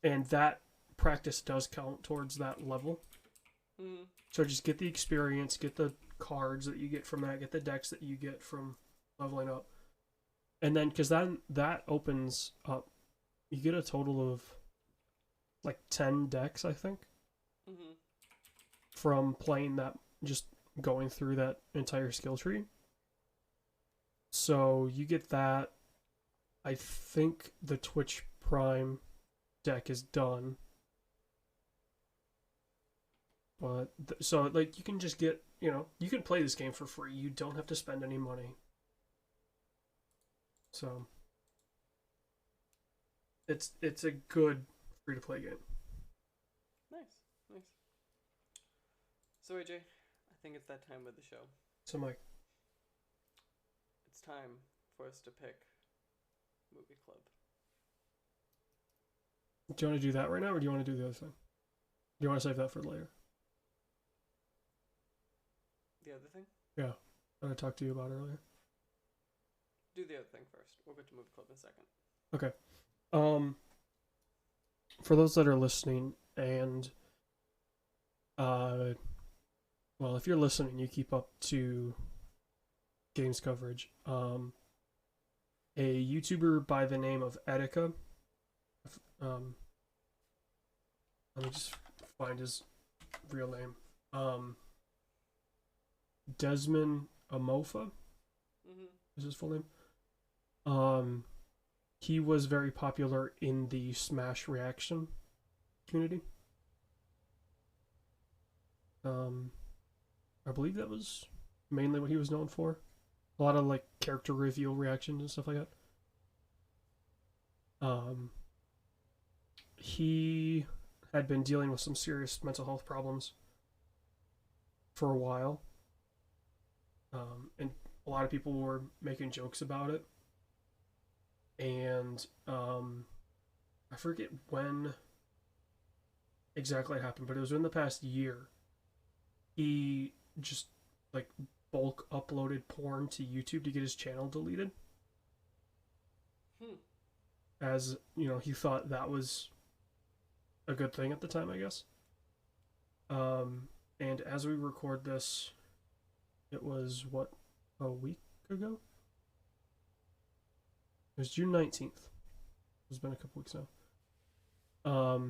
Speaker 1: And that practice does count towards that level. So just get the experience, get the cards that you get from that, get the decks that you get from leveling up. And then, because then that opens up, you get a total of like 10 decks, I think, from playing that, just going through that entire skill tree. So you get that. I think the Twitch Prime deck is done. But, so, like, you can just get, you can play this game for free. You don't have to spend any money. So, it's a good free-to-play game.
Speaker 2: Nice. So, AJ, I think it's that time of the show.
Speaker 1: So, Mike.
Speaker 2: It's time for us to pick Movie Club.
Speaker 1: Do you want to do that right now, or do you want to do the other thing? Do you want to save that for later?
Speaker 2: The other thing?
Speaker 1: Yeah, that I talked to you about earlier.
Speaker 2: Do the other thing first. We'll get to Movie Club in a second.
Speaker 1: Okay. For those that are listening, and well, if you're listening, you keep up to games coverage. A YouTuber by the name of Etika. Let me just find his real name. Desmond Amofa is his full name. He was very popular in the Smash reaction community. I believe that was mainly what he was known for. A lot of like character reveal reactions and stuff like that. He had been dealing with some serious mental health problems for a while. And a lot of people were making jokes about it. And I forget when exactly it happened, but it was in the past year. He just like bulk uploaded porn to YouTube to get his channel deleted. As, he thought that was a good thing at the time, I guess. And as we record this, it was, a week ago? was June 19th. It's been a couple weeks now.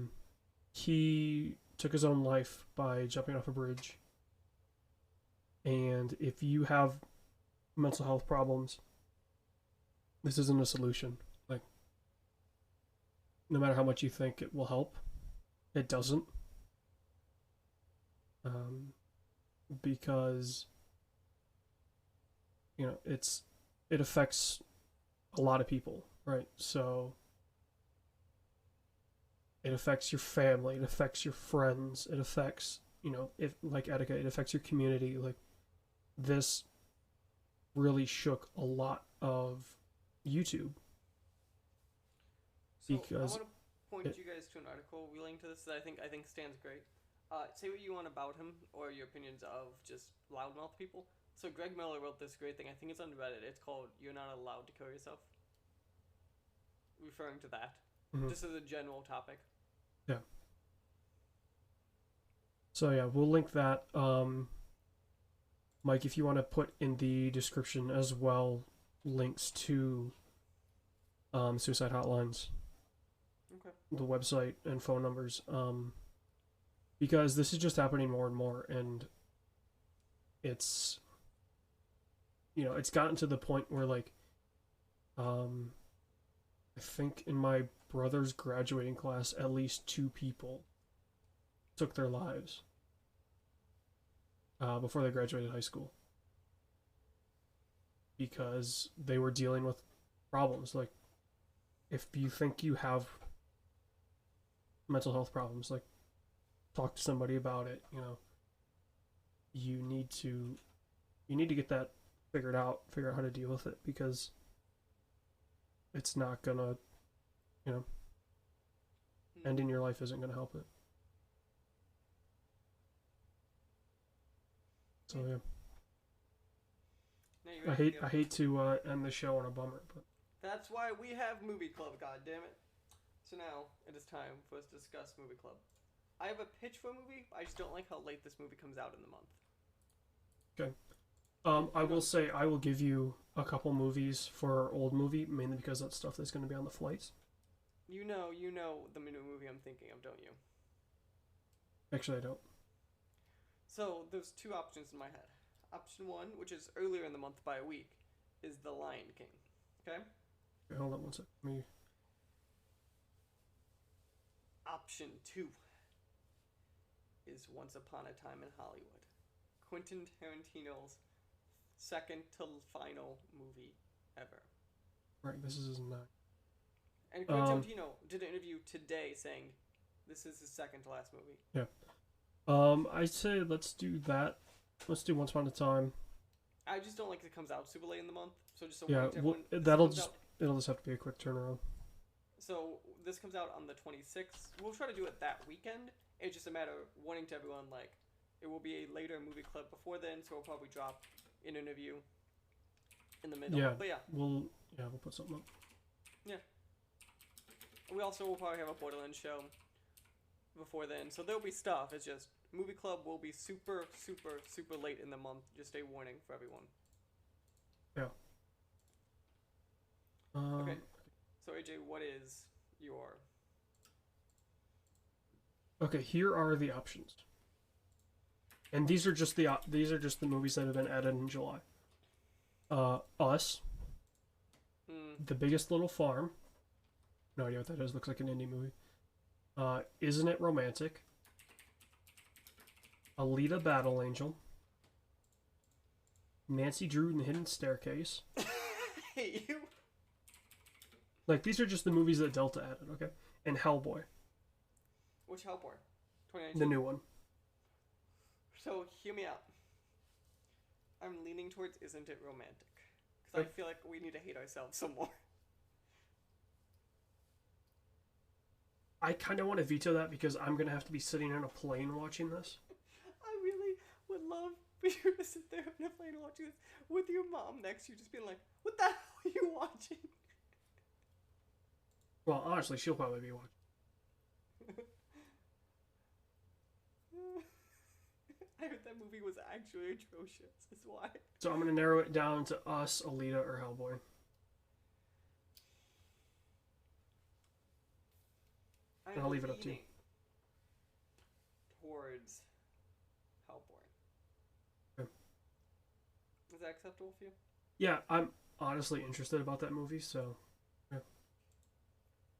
Speaker 1: He took his own life by jumping off a bridge. And if you have mental health problems, this isn't a solution. Like, no matter how much you think it will help, it doesn't. Because, you know, it affects a lot of people, right? So it affects your family, it affects your friends, it affects, you know, if like Etika, it affects your community. Like, this really shook a lot of YouTube.
Speaker 2: So
Speaker 1: because
Speaker 2: I want to point you guys to an article we linked to this that I think stands great. Say what you want about him or your opinions of just loudmouth people. So Greg Miller wrote this great thing. I think it's on Reddit. It's called "You're Not Allowed to Kill Yourself," referring to that, just as a general topic.
Speaker 1: Yeah. So yeah, we'll link that. Mike, if you want to put in the description as well links to suicide hotlines,
Speaker 2: okay,
Speaker 1: the website and phone numbers, because this is just happening more and more, and it's, you know, it's gotten to the point where, like, I think in my brother's graduating class, at least 2 people took their lives before they graduated high school, because they were dealing with problems. Like, if you think you have mental health problems, like, talk to somebody about it. You know, you need to get that figure out how to deal with it, because it's not gonna, you know, ending your life isn't gonna help it. So yeah, I hate to end the show on a bummer, but
Speaker 2: that's why we have Movie Club. God damn it! So now it is time for us to discuss Movie Club. I have a pitch for a movie. I just don't like how late this movie comes out in the month.
Speaker 1: Okay. I will say I will give you a couple movies for our old movie, mainly because that's stuff that's going to be on the flights.
Speaker 2: You know the new movie I'm thinking of, don't you?
Speaker 1: Actually, I don't.
Speaker 2: So there's 2 options in my head. Option 1, which is earlier in the month by a week, is The Lion King. Okay?
Speaker 1: Wait, hold on one sec.
Speaker 2: Option 2 is Once Upon a Time in Hollywood. Quentin Tarantino's second to final movie ever.
Speaker 1: Right, this is not.
Speaker 2: And Quentin Tarantino did an interview today saying this is his second to last movie.
Speaker 1: Yeah. I say let's do that. Let's do Once Upon a Time.
Speaker 2: I just don't like it comes out super late in the month, so just
Speaker 1: it'll just have to be a quick turnaround.
Speaker 2: So this comes out on the 26th. We'll try to do it that weekend. It's just a matter of wanting to everyone, like, it will be a later movie club before then, so we'll probably drop an interview in the middle.
Speaker 1: Yeah,
Speaker 2: but
Speaker 1: we'll put something up.
Speaker 2: Yeah. We also will probably have a Borderlands show before then, so there'll be stuff. It's just movie club will be super, super, super late in the month. Just a warning for everyone.
Speaker 1: Yeah.
Speaker 2: Okay. So AJ, what is your?
Speaker 1: Okay, here are the options. And these are just the movies that have been added in July. Us. The Biggest Little Farm. No idea what that is. Looks like an indie movie. Isn't It Romantic? Alita Battle Angel. Nancy Drew and the Hidden Staircase.
Speaker 2: I hate you.
Speaker 1: Like, these are just the movies that Delta added, okay? And Hellboy.
Speaker 2: Which Hellboy? 2019?
Speaker 1: The new one.
Speaker 2: So, hear me out. I'm leaning towards Isn't It Romantic? Because I feel like we need to hate ourselves some more.
Speaker 1: I kind of want to veto that because I'm going to have to be sitting in a plane watching this.
Speaker 2: I really would love for you to sit there in a plane watching this with your mom next to you, just being like, what the hell are you watching?
Speaker 1: Well, honestly, she'll probably be watching.
Speaker 2: I heard that movie was actually atrocious. That's why.
Speaker 1: So I'm going to narrow it down to Us, Alita, or Hellboy. I'll leave it up to you.
Speaker 2: Towards Hellboy.
Speaker 1: Okay.
Speaker 2: Is that acceptable for you?
Speaker 1: Yeah, I'm honestly interested about that movie, so yeah.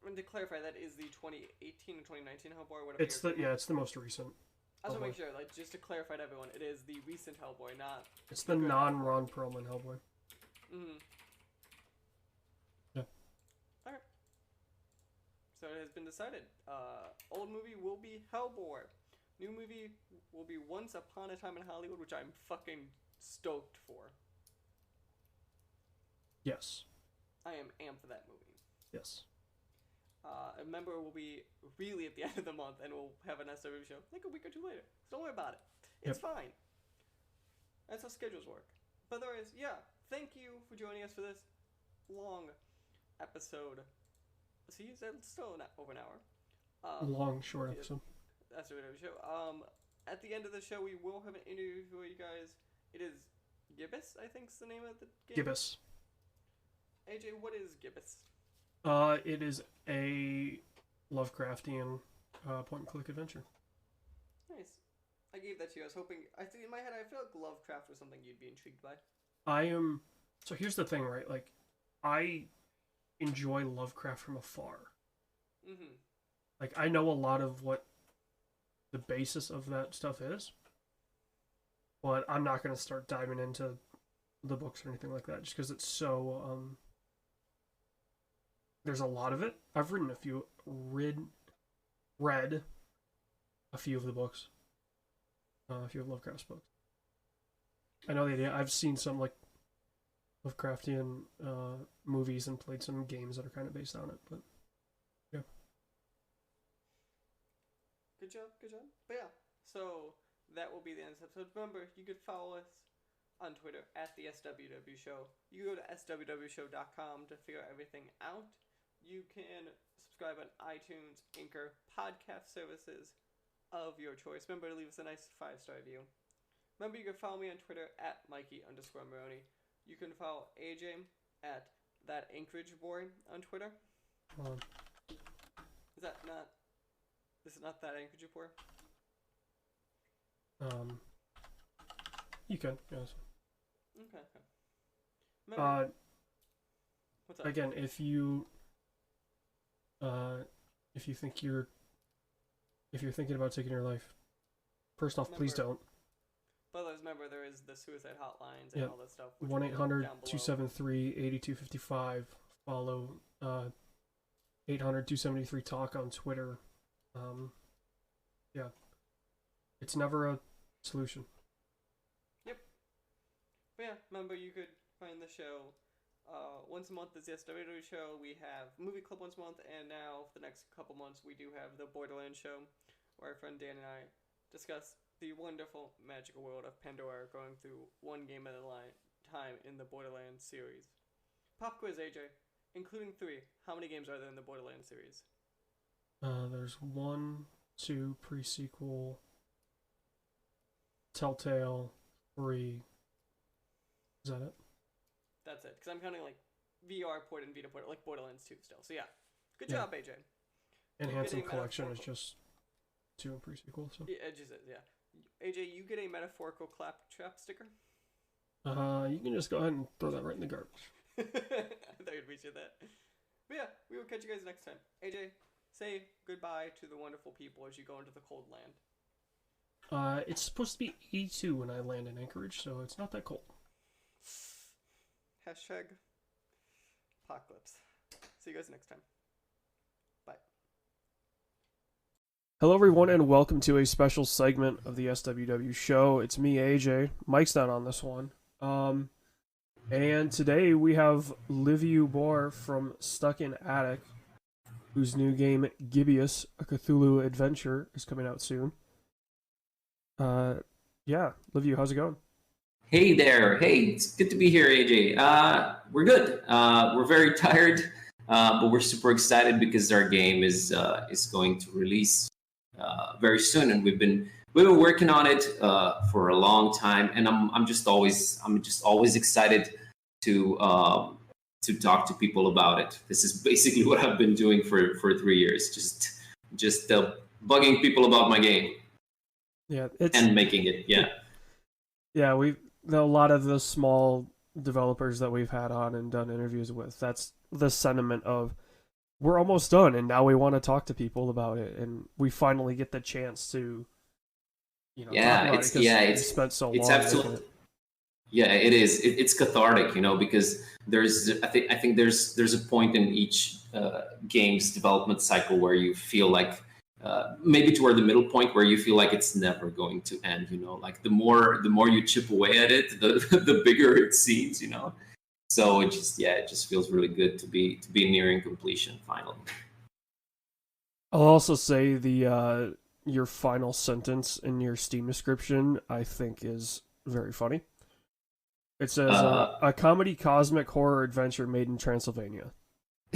Speaker 2: And to clarify, that is the 2018 or 2019 Hellboy. Whatever.
Speaker 1: It's the most recent.
Speaker 2: I just want to make sure, like, just to clarify to everyone, it is the recent Hellboy, not.
Speaker 1: It's the non-Ron Perlman Hellboy.
Speaker 2: Mm-hmm.
Speaker 1: Yeah.
Speaker 2: Okay. So it has been decided. Old movie will be Hellboy. New movie will be Once Upon a Time in Hollywood, which I'm fucking stoked for.
Speaker 1: Yes.
Speaker 2: I am amped for that movie.
Speaker 1: Yes.
Speaker 2: Remember, we'll be really at the end of the month, and we'll have an SWW show like a week or two later. So don't worry about it. It's fine. That's how schedules work. But otherwise, yeah. Thank you for joining us for this long episode. See, is that still over an hour?
Speaker 1: Long, short episode.
Speaker 2: SWW show. At the end of the show, we will have an interview for you guys. It is Gibbous, I think is the name of the game.
Speaker 1: Gibbous.
Speaker 2: AJ, what is Gibbous?
Speaker 1: It is a Lovecraftian point-and-click adventure.
Speaker 2: Nice. I gave that to you. I was hoping. I think in my head, I feel like Lovecraft was something you'd be intrigued by.
Speaker 1: I am. So here's the thing, right? Like, I enjoy Lovecraft from afar.
Speaker 2: Mm-hmm.
Speaker 1: Like, I know a lot of what the basis of that stuff is, but I'm not going to start diving into the books or anything like that, just because it's so. There's a lot of it. I've written a few, read a few of the books, a few of Lovecraft's books. I know the idea. I've seen some like Lovecraftian movies and played some games that are kind of based on it, but yeah.
Speaker 2: Good job, good job. But yeah, so that will be the end of this episode. Remember, you could follow us on Twitter at the SWW Show. You go to swwshow.com to figure everything out. You can subscribe on iTunes, Anchor, podcast services of your choice. Remember to leave us a nice 5-star review. Remember, you can follow me on Twitter at Mikey_Maroney. You can follow AJ at that Anchorage boy on Twitter. Is that not? This is not that Anchorage boy.
Speaker 1: You can, yes.
Speaker 2: Okay. Remember, what's up?
Speaker 1: Again, if you think if you're thinking about taking your life, first off, please don't.
Speaker 2: But remember, there is the suicide hotlines and all that stuff.
Speaker 1: 1-800-273-8255. Follow 800-273-TALK on Twitter. Yeah. It's never a solution.
Speaker 2: Yep. But yeah, remember, you could find the show once a month is the SWW Show. We have Movie Club once a month, and now for the next couple months we do have the Borderlands Show, where our friend Dan and I discuss the wonderful magical world of Pandora, going through one game at a time in the Borderlands series. Pop quiz, AJ. Including 3, how many games are there in the Borderlands series?
Speaker 1: There's 1, 2, pre-sequel, Telltale, 3. Is that it?
Speaker 2: That's it, because I'm counting like VR port and Vita port, like Borderlands 2 still. So yeah, good job, AJ.
Speaker 1: And Harrinson Collection is just 2 and pre-sequel. So
Speaker 2: yeah, it just is, yeah. AJ, you get a metaphorical claptrap sticker.
Speaker 1: You can just go ahead and throw that right in the garbage.
Speaker 2: I thought you'd appreciate that. But yeah, we will catch you guys next time. AJ, say goodbye to the wonderful people as you go into the cold land.
Speaker 1: It's supposed to be 82 when I land in Anchorage, so it's not that cold.
Speaker 2: Hashtag apocalypse. See you guys next time. Bye.
Speaker 1: Hello, everyone, and welcome to a special segment of the SWW Show. It's me, AJ. Mike's not on this one. And today we have Liviu Bor from Stuck in Attic, whose new game, Gibbous, a Cthulhu adventure, is coming out soon. Yeah, Liviu, how's it going?
Speaker 3: Hey there. Hey, it's good to be here, AJ. We're good. We're very tired, but we're super excited because our game is going to release very soon, and we've been working on it for a long time, and I'm just always excited to talk to people about it. This is basically what I've been doing for 3 years, just just bugging people about my game.
Speaker 1: Yeah,
Speaker 3: and making it.
Speaker 1: Yeah, a lot of the small developers that we've had on and done interviews with. That's the sentiment of, we're almost done, and now we want to talk to people about it, and we finally get the chance to, talk about it because we spent so long.
Speaker 3: Absolutely. Yeah, it is. It's cathartic, because I think there's a point in each game's development cycle where you feel like maybe toward the middle point where you feel like it's never going to end. Like the more you chip away at it, the bigger it seems. So it just feels really good to be nearing completion finally.
Speaker 1: I'll also say the your final sentence in your Steam description, I think, is very funny. It says, a comedy cosmic horror adventure made in Transylvania.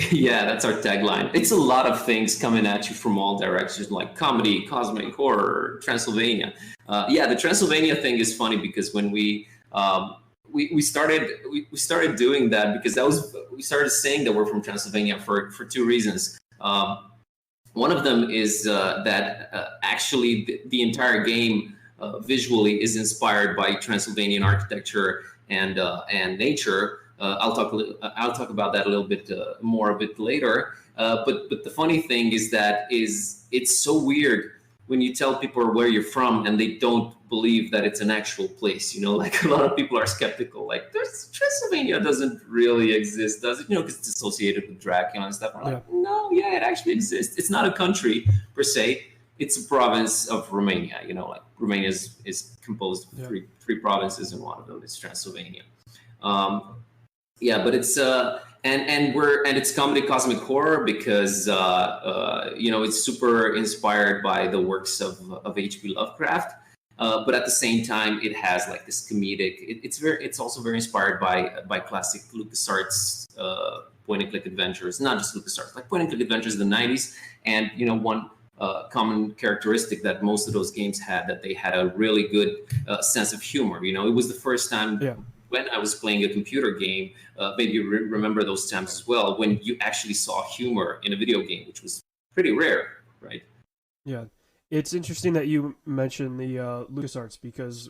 Speaker 3: Yeah, that's our tagline. It's a lot of things coming at you from all directions, like comedy, cosmic horror, Transylvania. The Transylvania thing is funny because when we started doing that, because we started saying that we're from Transylvania for two reasons. One of them is that actually the entire game visually is inspired by Transylvanian architecture and nature. I'll talk about that a little bit more a bit later. But the funny thing is that it's so weird when you tell people where you're from and they don't believe that it's an actual place. Like a lot of people are skeptical. Like, Transylvania doesn't really exist, does it? Because it's associated with Dracula and stuff. I'm like, no, yeah, it actually exists. It's not a country per se. It's a province of Romania. Like Romania is composed of three provinces, and one of them is Transylvania. But it's and it's comedy cosmic horror because it's super inspired by the works of H.P. Lovecraft, but at the same time it has like this comedic. It's also very inspired by classic LucasArts point and click adventures, not just LucasArts, like point and click adventures of the '90s. And one common characteristic that most of those games had, that they had a really good sense of humor. It was the first time. Yeah. When I was playing a computer game, maybe you remember those times as well, when you actually saw humor in a video game, which was pretty rare, right?
Speaker 1: Yeah. It's interesting that you mentioned the LucasArts, because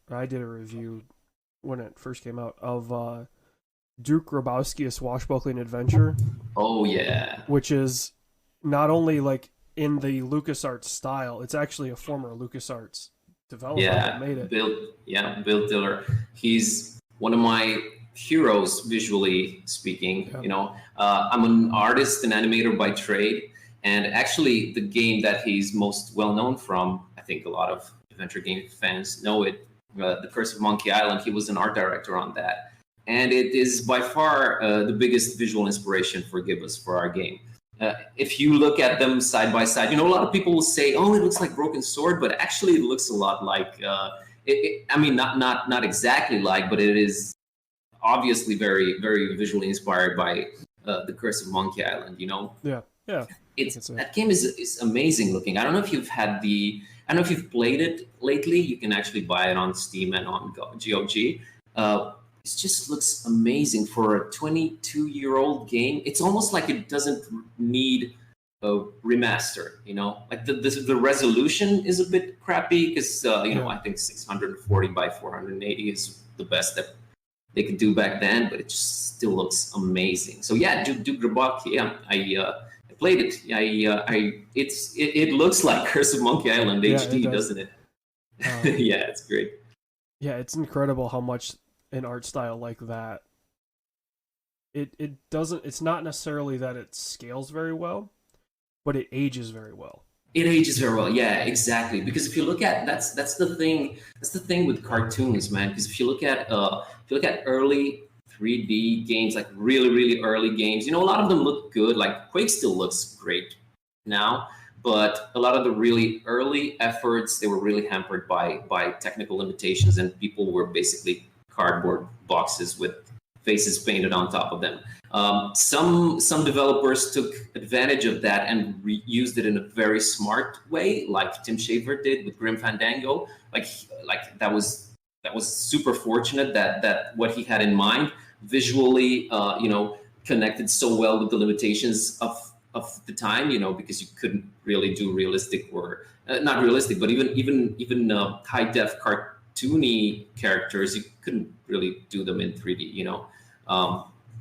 Speaker 1: I did a review when it first came out of Duke Grabowski, A Swashbuckling Adventure.
Speaker 3: Oh, yeah.
Speaker 1: Which is not only like in the LucasArts style, it's actually a former LucasArts developer that made it.
Speaker 3: Bill Diller. He's one of my heroes, visually speaking. I'm an artist and animator by trade, and actually the game that he's most well known from, I think a lot of adventure game fans know it, The Curse of Monkey Island. He was an art director on that, and it is by far the biggest visual inspiration for Gibbous, for our game. If you look at them side by side, a lot of people will say, "Oh, it looks like Broken Sword," but actually, it looks a lot like. Not exactly like, but it is obviously very, very visually inspired by The Curse of Monkey Island.
Speaker 1: Yeah.
Speaker 3: That game is amazing looking. I don't know if you've played it lately. You can actually buy it on Steam and on GOG. It just looks amazing for a 22-year-old game. It's almost like it doesn't need a remaster, like the resolution is a bit crappy because I think 640 by 480 is the best that they could do back then, but it just still looks amazing. So Duke Grabowski, I played it. It looks like Curse of Monkey Island HD, doesn't it? It's great.
Speaker 1: Yeah, it's incredible how much an art style like that, it's not necessarily that it scales very well, but it ages very well.
Speaker 3: It ages very well, yeah, exactly. Because if you look at that's the thing with cartoons, man. Because if you look at early 3D games, like really, really early games, a lot of them look good. Like Quake still looks great now, but a lot of the really early efforts, they were really hampered by technical limitations, and people were basically cardboard boxes with faces painted on top of them. Some developers took advantage of that and used it in a very smart way, like Tim Schafer did with Grim Fandango. Like that was super fortunate that what he had in mind visually, connected so well with the limitations of of the time, because you couldn't really do realistic or not realistic, but even high def cartoony characters, you couldn't really do them in 3D.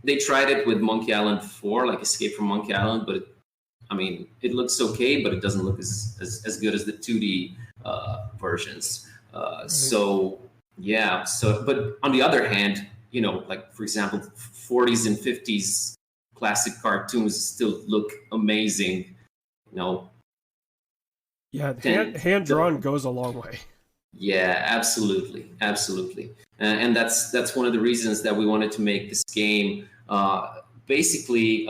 Speaker 3: They tried it with Monkey Island 4, like Escape from Monkey Island, but it looks okay, but it doesn't look as good as the 2D versions. So yeah. So, but on the other hand, like for example, 40s and 50s classic cartoons still look amazing.
Speaker 1: Yeah, hand drawn goes a long way.
Speaker 3: Yeah, absolutely. And that's one of the reasons that we wanted to make this game. Basically,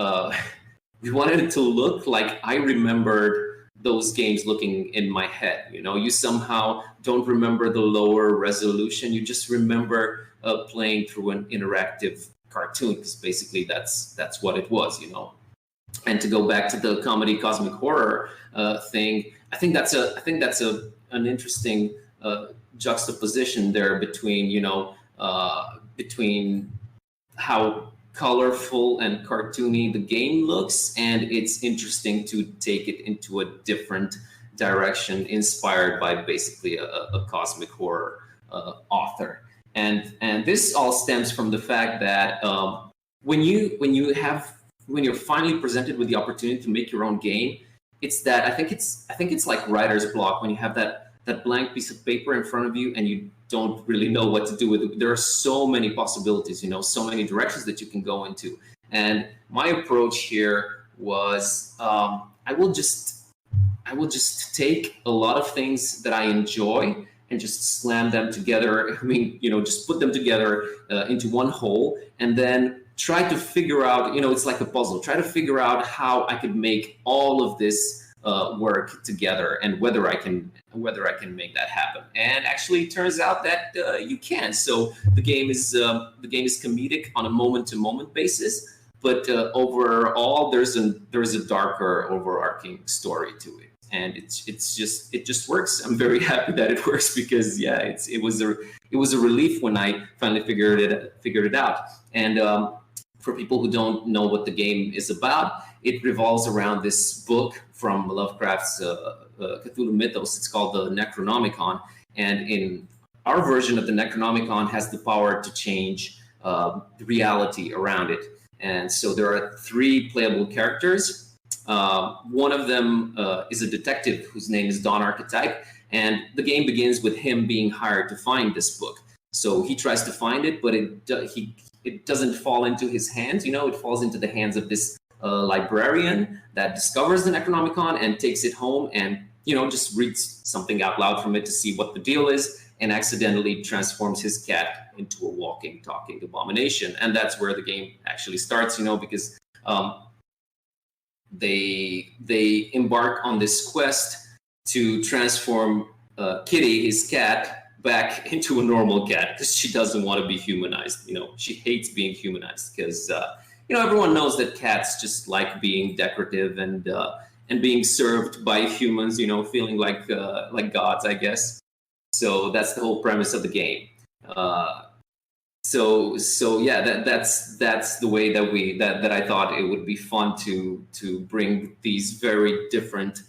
Speaker 3: we wanted it to look like I remembered those games looking in my head. You somehow don't remember the lower resolution. You just remember playing through an interactive cartoon, because basically that's what it was. And to go back to the comedy cosmic horror thing, I think that's an interesting juxtaposition there between between how colorful and cartoony the game looks, and it's interesting to take it into a different direction, inspired by basically a cosmic horror author. And this all stems from the fact that when you're finally presented with the opportunity to make your own game, it's that I think it's like writer's block, when you have that blank piece of paper in front of you and you don't really know what to do with it. There are so many possibilities, so many directions that you can go into. And my approach here was I will just take a lot of things that I enjoy and just slam them together. Just put them together into one whole, and then try to figure out, it's like a puzzle. Try to figure out how I could make all of this work together, and whether I can make that happen. And actually, it turns out that you can. So the game is comedic on a moment-to-moment basis, but overall, there's a darker overarching story to it, and it just works. I'm very happy that it works, because it was a relief when I finally figured it out. And for people who don't know what the game is about, it revolves around this book from Lovecraft's Cthulhu mythos. It's called the Necronomicon, and in our version of the Necronomicon has the power to change the reality around it. And so there are 3 playable characters. One of them is a detective whose name is Dawn Archetype, and the game begins with him being hired to find this book. So he tries to find it, but it doesn't fall into his hands. It falls into the hands of this librarian that discovers the Necronomicon and takes it home, and just reads something out loud from it to see what the deal is, and accidentally transforms his cat into a walking, talking abomination. And that's where the game actually starts, because they embark on this quest to transform Kitty, his cat, back into a normal cat, because she doesn't want to be humanized. She hates being humanized, because everyone knows that cats just like being decorative and being served by humans, feeling like gods, I guess. So that's the whole premise of the game. So yeah, that's the way that I thought it would be fun to bring these very different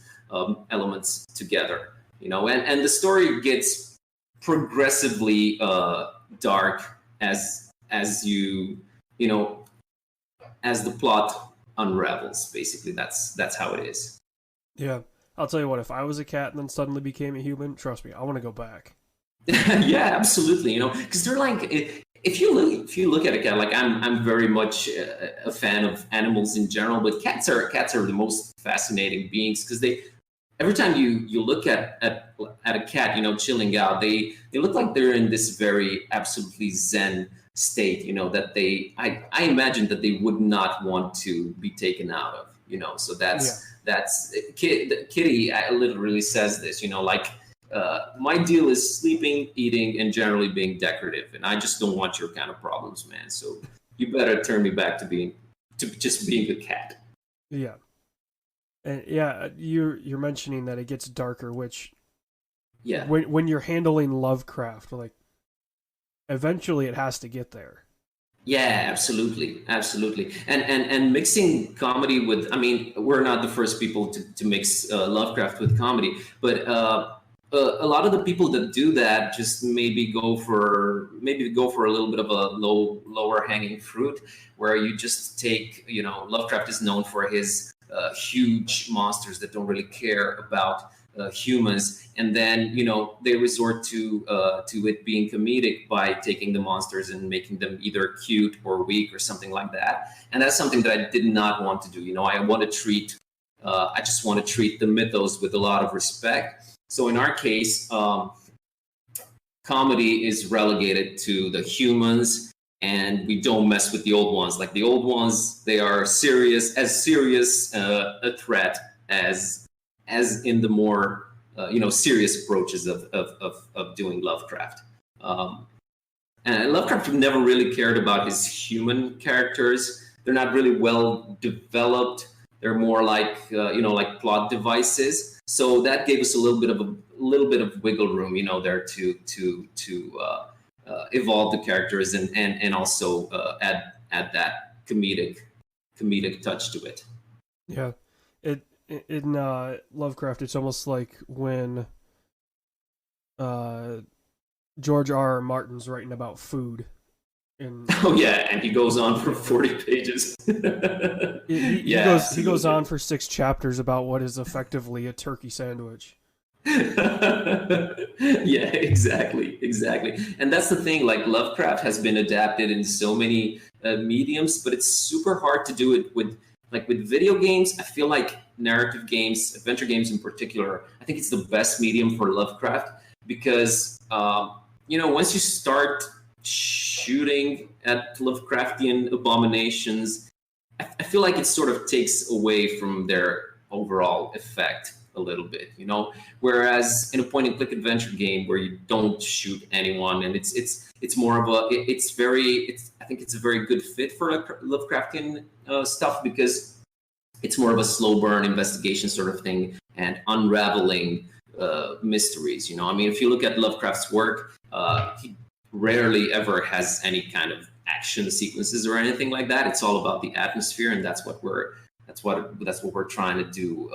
Speaker 3: elements together. And the story gets progressively dark as the plot unravels. Basically, that's how it is.
Speaker 1: Yeah, I'll tell you what. If I was a cat and then suddenly became a human, trust me, I want to go back.
Speaker 3: Yeah, absolutely. Because they're like, if you look at a cat, like I'm very much a fan of animals in general, but cats are the most fascinating beings, because every time you look at a cat, chilling out, they look like they're in this very absolutely zen state, that I imagine that they would not want to be taken out of, so that's Kitty literally says this, my deal is sleeping, eating, and generally being decorative, and I just don't want your kind of problems, man. So you better turn me back to just being a cat.
Speaker 1: Yeah. And yeah, you're mentioning that it gets darker, which when you're handling Lovecraft, like eventually it has to get there.
Speaker 3: Yeah, absolutely, absolutely. And mixing comedy with, I mean, we're not the first people to mix Lovecraft with comedy, but a lot of the people that do that just maybe go for a little bit of a lower hanging fruit, where you just take, you know, Lovecraft is known for his huge monsters that don't really care about humans, and then, you know, they resort to it being comedic by taking the monsters and making them either cute or weak or something like that. And that's something that I did not want to do. You know, I just want to treat the mythos with a lot of respect. So in our case, comedy is relegated to the humans, and we don't mess with the old ones. Like the old ones, they are serious a threat as in the more you know, serious approaches of doing Lovecraft. Um, and Lovecraft never really cared about his human characters. They're not really well developed. They're more like you know, like plot devices. So that gave us a little bit of wiggle room, you know, there to evolve the characters and also add that comedic touch to it.
Speaker 1: Yeah, it in Lovecraft, it's almost like when uh, George R. R. Martin's writing about food, and
Speaker 3: Oh yeah, and he goes on for 40 pages. Yeah,
Speaker 1: he goes
Speaker 3: absolutely.
Speaker 1: on for 6 chapters about what is effectively a turkey sandwich.
Speaker 3: Yeah, exactly. And that's the thing. Like Lovecraft has been adapted in so many mediums, but it's super hard to do it with with video games. I feel like narrative games, adventure games in particular, I think it's the best medium for Lovecraft because you know, once you start shooting at Lovecraftian abominations, I feel like it sort of takes away from their overall effect a little bit, you know. Whereas in a point and click adventure game where you don't shoot anyone, and it's more of it's I think it's a very good fit for Lovecraftian stuff because it's more of a slow burn investigation sort of thing and unraveling mysteries. You know, I mean, if you look at Lovecraft's work, he rarely ever has any kind of action sequences or anything like that. It's all about the atmosphere, and that's what we're trying to do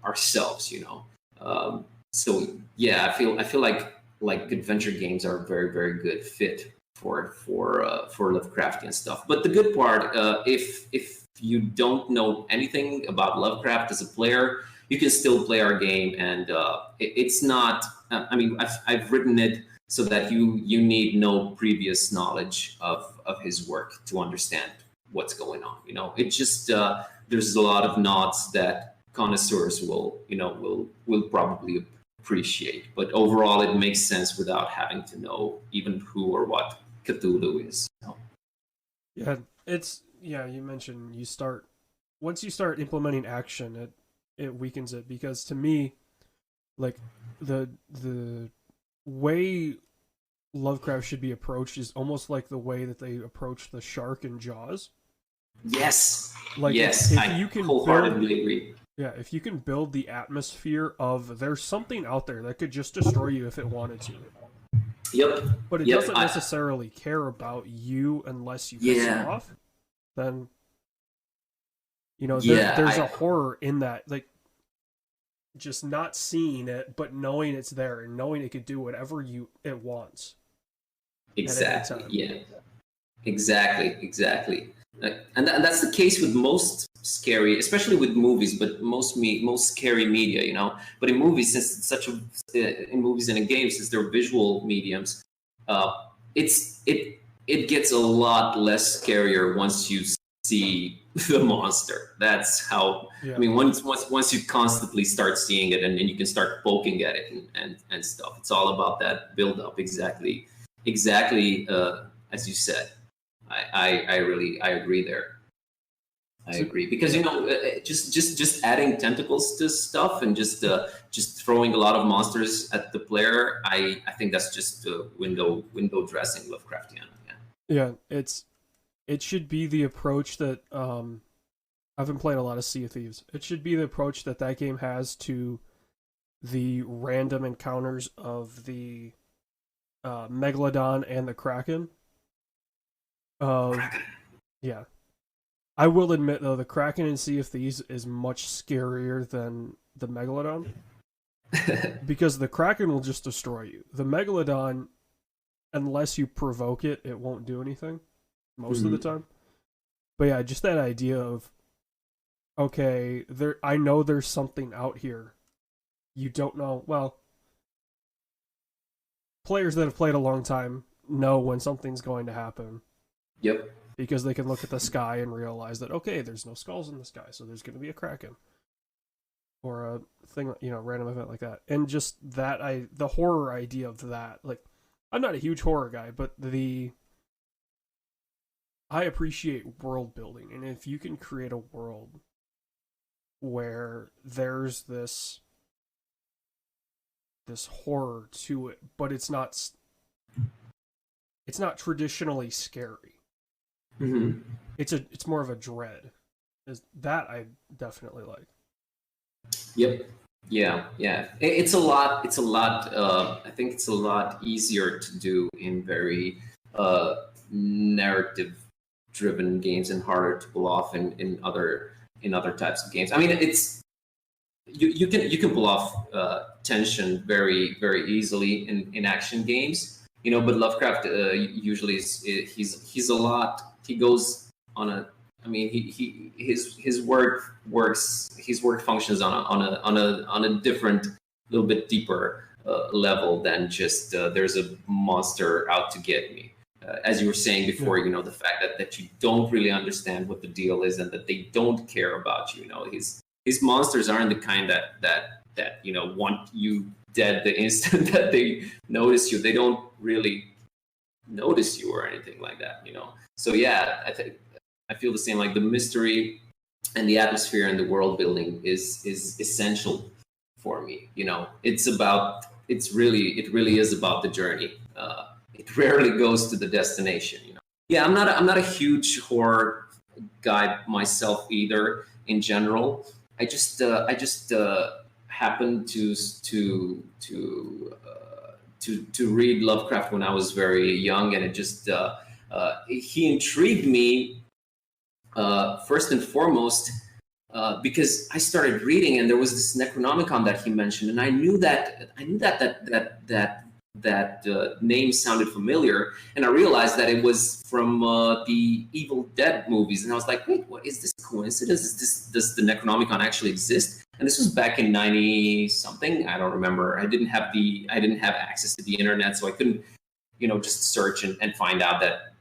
Speaker 3: ourselves. You know, so yeah, I feel like adventure games are a very very good fit for Lovecraftian stuff. But the good part, if you don't know anything about Lovecraft as a player, you can still play our game, and it's not. I mean, I've written it so that you need no previous knowledge of his work to understand what's going on. You know, it just there's a lot of nods that connoisseurs will probably appreciate, but overall, it makes sense without having to know even who or what Cthulhu is. You know?
Speaker 1: Yeah, it's yeah. You mentioned you start once you start implementing action, it weakens it because to me, like the way Lovecraft should be approached is almost like the way that they approach the shark in Jaws.
Speaker 3: Yes,
Speaker 1: Like
Speaker 3: yes,
Speaker 1: if
Speaker 3: I
Speaker 1: you can build
Speaker 3: wholeheartedly agree.
Speaker 1: yeah, if you can build the atmosphere of there's something out there that could just destroy you if it wanted to,
Speaker 3: Yep,
Speaker 1: but it
Speaker 3: yep.
Speaker 1: doesn't necessarily care about you unless you piss it
Speaker 3: Yeah,
Speaker 1: off, then you know
Speaker 3: yeah,
Speaker 1: there's a horror in that, like just not seeing it but knowing it's there and knowing it could do whatever you it wants at any
Speaker 3: exactly.
Speaker 1: time.
Speaker 3: Yeah, exactly. And that's the case with most scary, especially with movies, but most scary media, you know. But in movies, since it's such a in movies and in games, since they're visual mediums, uh, it gets a lot less scarier once you see the monster. That's how. I
Speaker 1: Yeah.
Speaker 3: mean, once you constantly start seeing it, and you can start poking at it and stuff. It's all about that build up. Exactly as you said. I agree there. I
Speaker 1: So
Speaker 3: agree because
Speaker 1: yeah.
Speaker 3: you know just adding tentacles to stuff and just throwing a lot of monsters at the player. I think that's just window dressing Lovecraftian. Yeah.
Speaker 1: Yeah, it should be the approach that I've been playing a lot of Sea of Thieves. It should be the approach that that game has to the random encounters of the Megalodon and the Kraken. Kraken. Yeah. I will admit, though, the Kraken in Sea of Thieves is much scarier than the Megalodon. Because the Kraken will just destroy you. The Megalodon, unless you provoke it, it won't do anything. Most of the time. But yeah, just that idea of, okay, I know there's something out here. You don't know. Well, players that have played a long time know when something's going to happen.
Speaker 3: Yep.
Speaker 1: Because they can look at the sky and realize that, okay, there's no skulls in the sky, so there's going to be a Kraken. Or a thing, random event like that. And just that, the horror idea of that, like, I'm not a huge horror guy, but I appreciate world building. And if you can create a world where there's this horror to it, but it's not traditionally scary.
Speaker 3: Mm-hmm.
Speaker 1: It's more of a dread. That I definitely like.
Speaker 3: Yep. Yeah. It's a lot. I think it's a lot easier to do in very narrative-driven games and harder to pull off in other types of games. I mean, it's you can pull off tension very very easily in action games, but Lovecraft usually he's a lot. He goes on a. I mean, his work functions on a different, little bit deeper level than just there's a monster out to get me. As you were saying before, the fact that you don't really understand what the deal is and that they don't care about you. His monsters aren't the kind that want you dead the instant that they notice you. They don't really notice you or anything like that. So yeah, I feel the same. Like the mystery and the atmosphere and the world building is essential for me. It really is about the journey. It rarely goes to the destination. Yeah, I'm not a huge horror guy myself either. In general, I just happened to read Lovecraft when I was very young, and it just he intrigued me. First and foremost, because I started reading, and there was this Necronomicon that he mentioned, and I knew that name sounded familiar, and I realized that it was from the Evil Dead movies, and I was like, wait, what is this coincidence? Does the Necronomicon actually exist? And this was back in 90 something. I don't remember. I didn't have access to the internet, so I couldn't, just search and find out that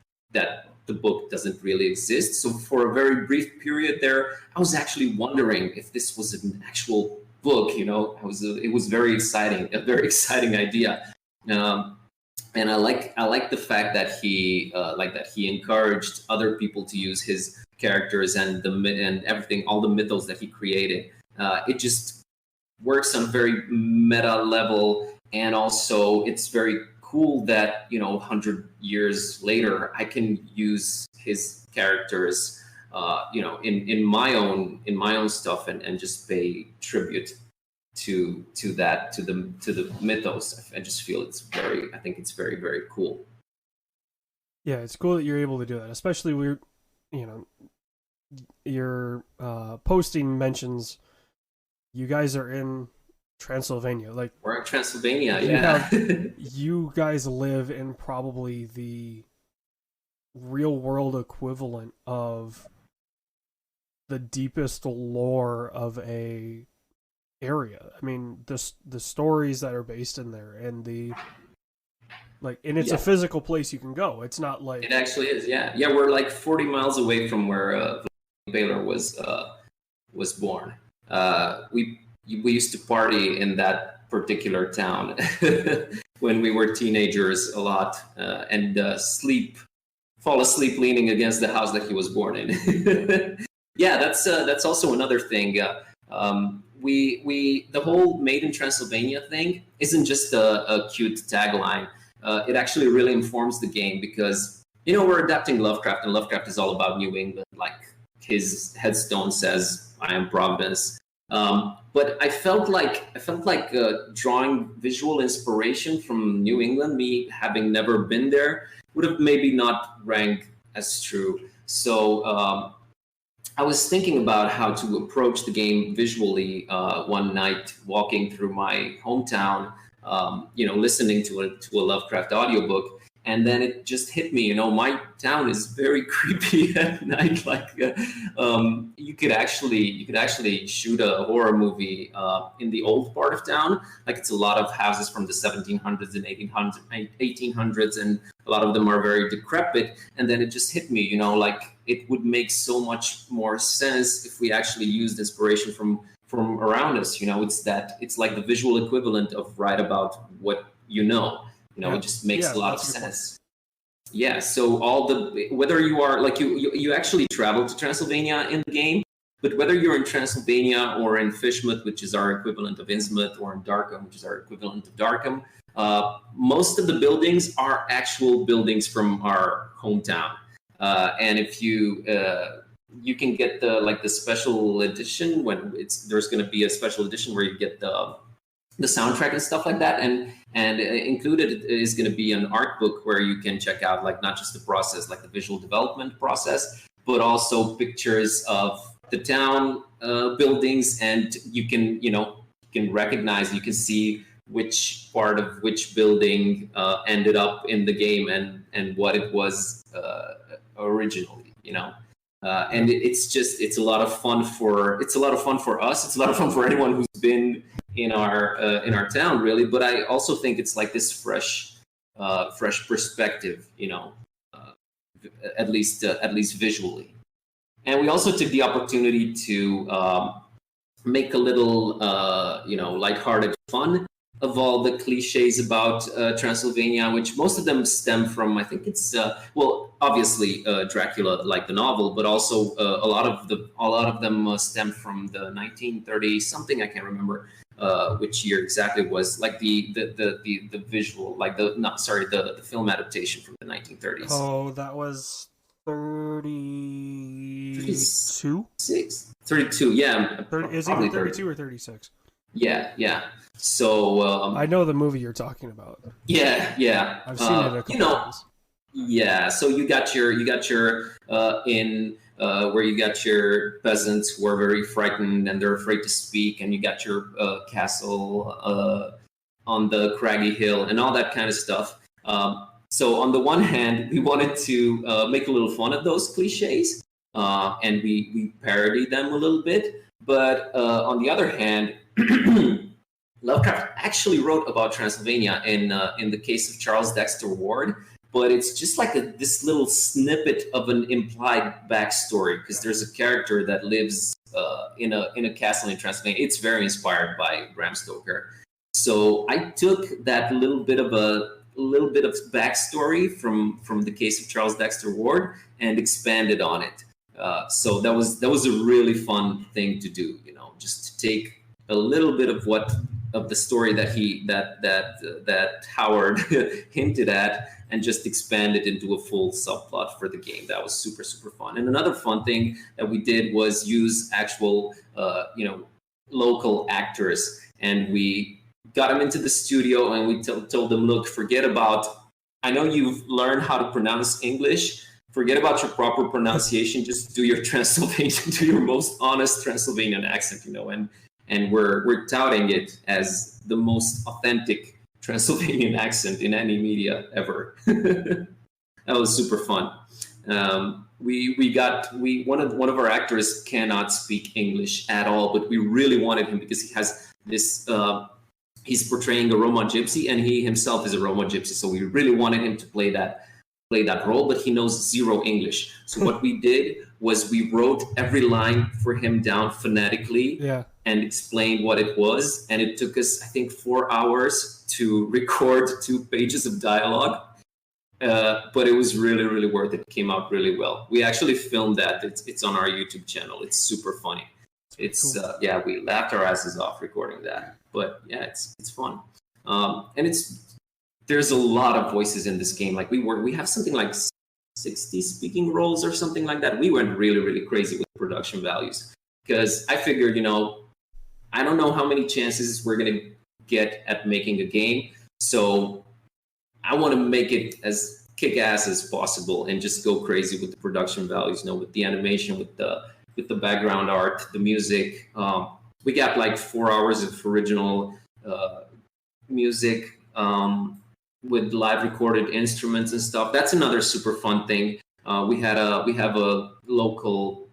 Speaker 3: the book doesn't really exist. So for a very brief period there, I was actually wondering if this was an actual book. It was very exciting, a very exciting idea. And I like the fact that he encouraged other people to use his characters and everything, all the mythos that he created. It just works on a very meta level, and also it's very cool that 100 years later I can use his characters in my own stuff and just pay tribute to the mythos. I just feel I think it's very very cool.
Speaker 1: Yeah, it's cool that you're able to do that, especially your posting mentions you guys are in Transylvania. Like,
Speaker 3: we're in Transylvania, yeah.
Speaker 1: You guys live in probably the real world equivalent of the deepest lore of a area. I mean, the stories that are based in there, and it's a physical place you can go. It's not like
Speaker 3: it actually is. Yeah. We're like 40 miles away from where Baylor was born. We used to party in that particular town when we were teenagers a lot, and fall asleep leaning against the house that he was born in. Yeah, that's also another thing. The whole Made in Transylvania thing isn't just a cute tagline. It actually really informs the game, because we're adapting Lovecraft, and Lovecraft is all about New England, like his headstone says, "I am Providence." But I felt like drawing visual inspiration from New England, me having never been there, would have maybe not ranked That's true. So I was thinking about how to approach the game visually one night, walking through my hometown, listening to a Lovecraft audiobook, and then it just hit me. My town is very creepy at night. Like you could actually shoot a horror movie in the old part of town. Like it's a lot of houses from the 1700s and 1800s, and a lot of them are very decrepit. And then it just hit me, like it would make so much more sense if we actually used inspiration from around us. It's like the visual equivalent of write about what it just makes a lot of sense. Yeah, so whether you are like you actually travel to Transylvania in the game, but whether you're in Transylvania or in Fishmouth, which is our equivalent of Innsmouth, or in Darkham, which is our equivalent of Darkham, most of the buildings are actual buildings from our hometown. And if you can get the special edition when there's going to be a special edition where you get the soundtrack and stuff like that, and included is going to be an art book where you can check out like not just the process, like the visual development process, but also pictures of the town buildings, and you can recognize, you can see which part of which building ended up in the game and what it was originally, and it's a lot of fun for us. It's a lot of fun for anyone who's been in our town, really. But I also think it's like this fresh perspective, at least visually. And we also took the opportunity to make a little lighthearted fun of all the cliches about Transylvania, which most of them stem from, I think it's obviously Dracula, like the novel, but also a lot of them stem from the 1930s something, I can't remember which year exactly it was, like the visual, like the film adaptation from the 1930s.
Speaker 1: Oh, that was 32?
Speaker 3: 32, yeah.
Speaker 1: Is it 32 or 36?
Speaker 3: Yeah. So
Speaker 1: I know the movie you're talking about.
Speaker 3: Yeah.
Speaker 1: I've seen it a couple times.
Speaker 3: Yeah, so you got your inn where you got your peasants who are very frightened and they're afraid to speak, and you got your castle on the craggy hill and all that kind of stuff. So on the one hand, we wanted to make a little fun of those cliches, and we parodied them a little bit. But on the other hand, Lovecraft actually wrote about Transylvania in the case of Charles Dexter Ward, but it's just like this little snippet of an implied backstory, because there's a character that lives in a castle in Transylvania. It's very inspired by Bram Stoker. So I took that little bit of backstory from the case of Charles Dexter Ward and expanded on it. So that was a really fun thing to do, just to take a little bit of the story that Howard hinted at and just expand it into a full subplot for the game. That was super, super fun. And another fun thing that we did was use actual, local actors, and we got them into the studio and we told them, look, forget about, I know you've learned how to pronounce English, forget about your proper pronunciation, just do your Transylvanian, do your most honest Transylvanian accent, and we're touting it as the most authentic Transylvanian accent in any media ever. That was super fun. One of our actors cannot speak English at all, but we really wanted him because he has this. He's portraying a Roma gypsy, and he himself is a Roma gypsy. So we really wanted him to play that role, but he knows zero English. So what we did was we wrote every line for him down phonetically.
Speaker 1: Yeah.
Speaker 3: And explained what it was, and it took us, I think, 4 hours to record 2 pages of dialogue. But it was really, really worth it. It came out really well. We actually filmed that. It's on our YouTube channel. It's super funny. It's cool. We laughed our asses off recording that. But yeah, it's fun. And there's a lot of voices in this game. Like we have something like 60 speaking roles or something like that. We went really, really crazy with production values, because I figured, I don't know how many chances we're going to get at making a game. So I want to make it as kick ass as possible and just go crazy with the production values, with the animation, with the background art, the music. We got like 4 hours of original music with live recorded instruments and stuff. That's another super fun thing. We have a local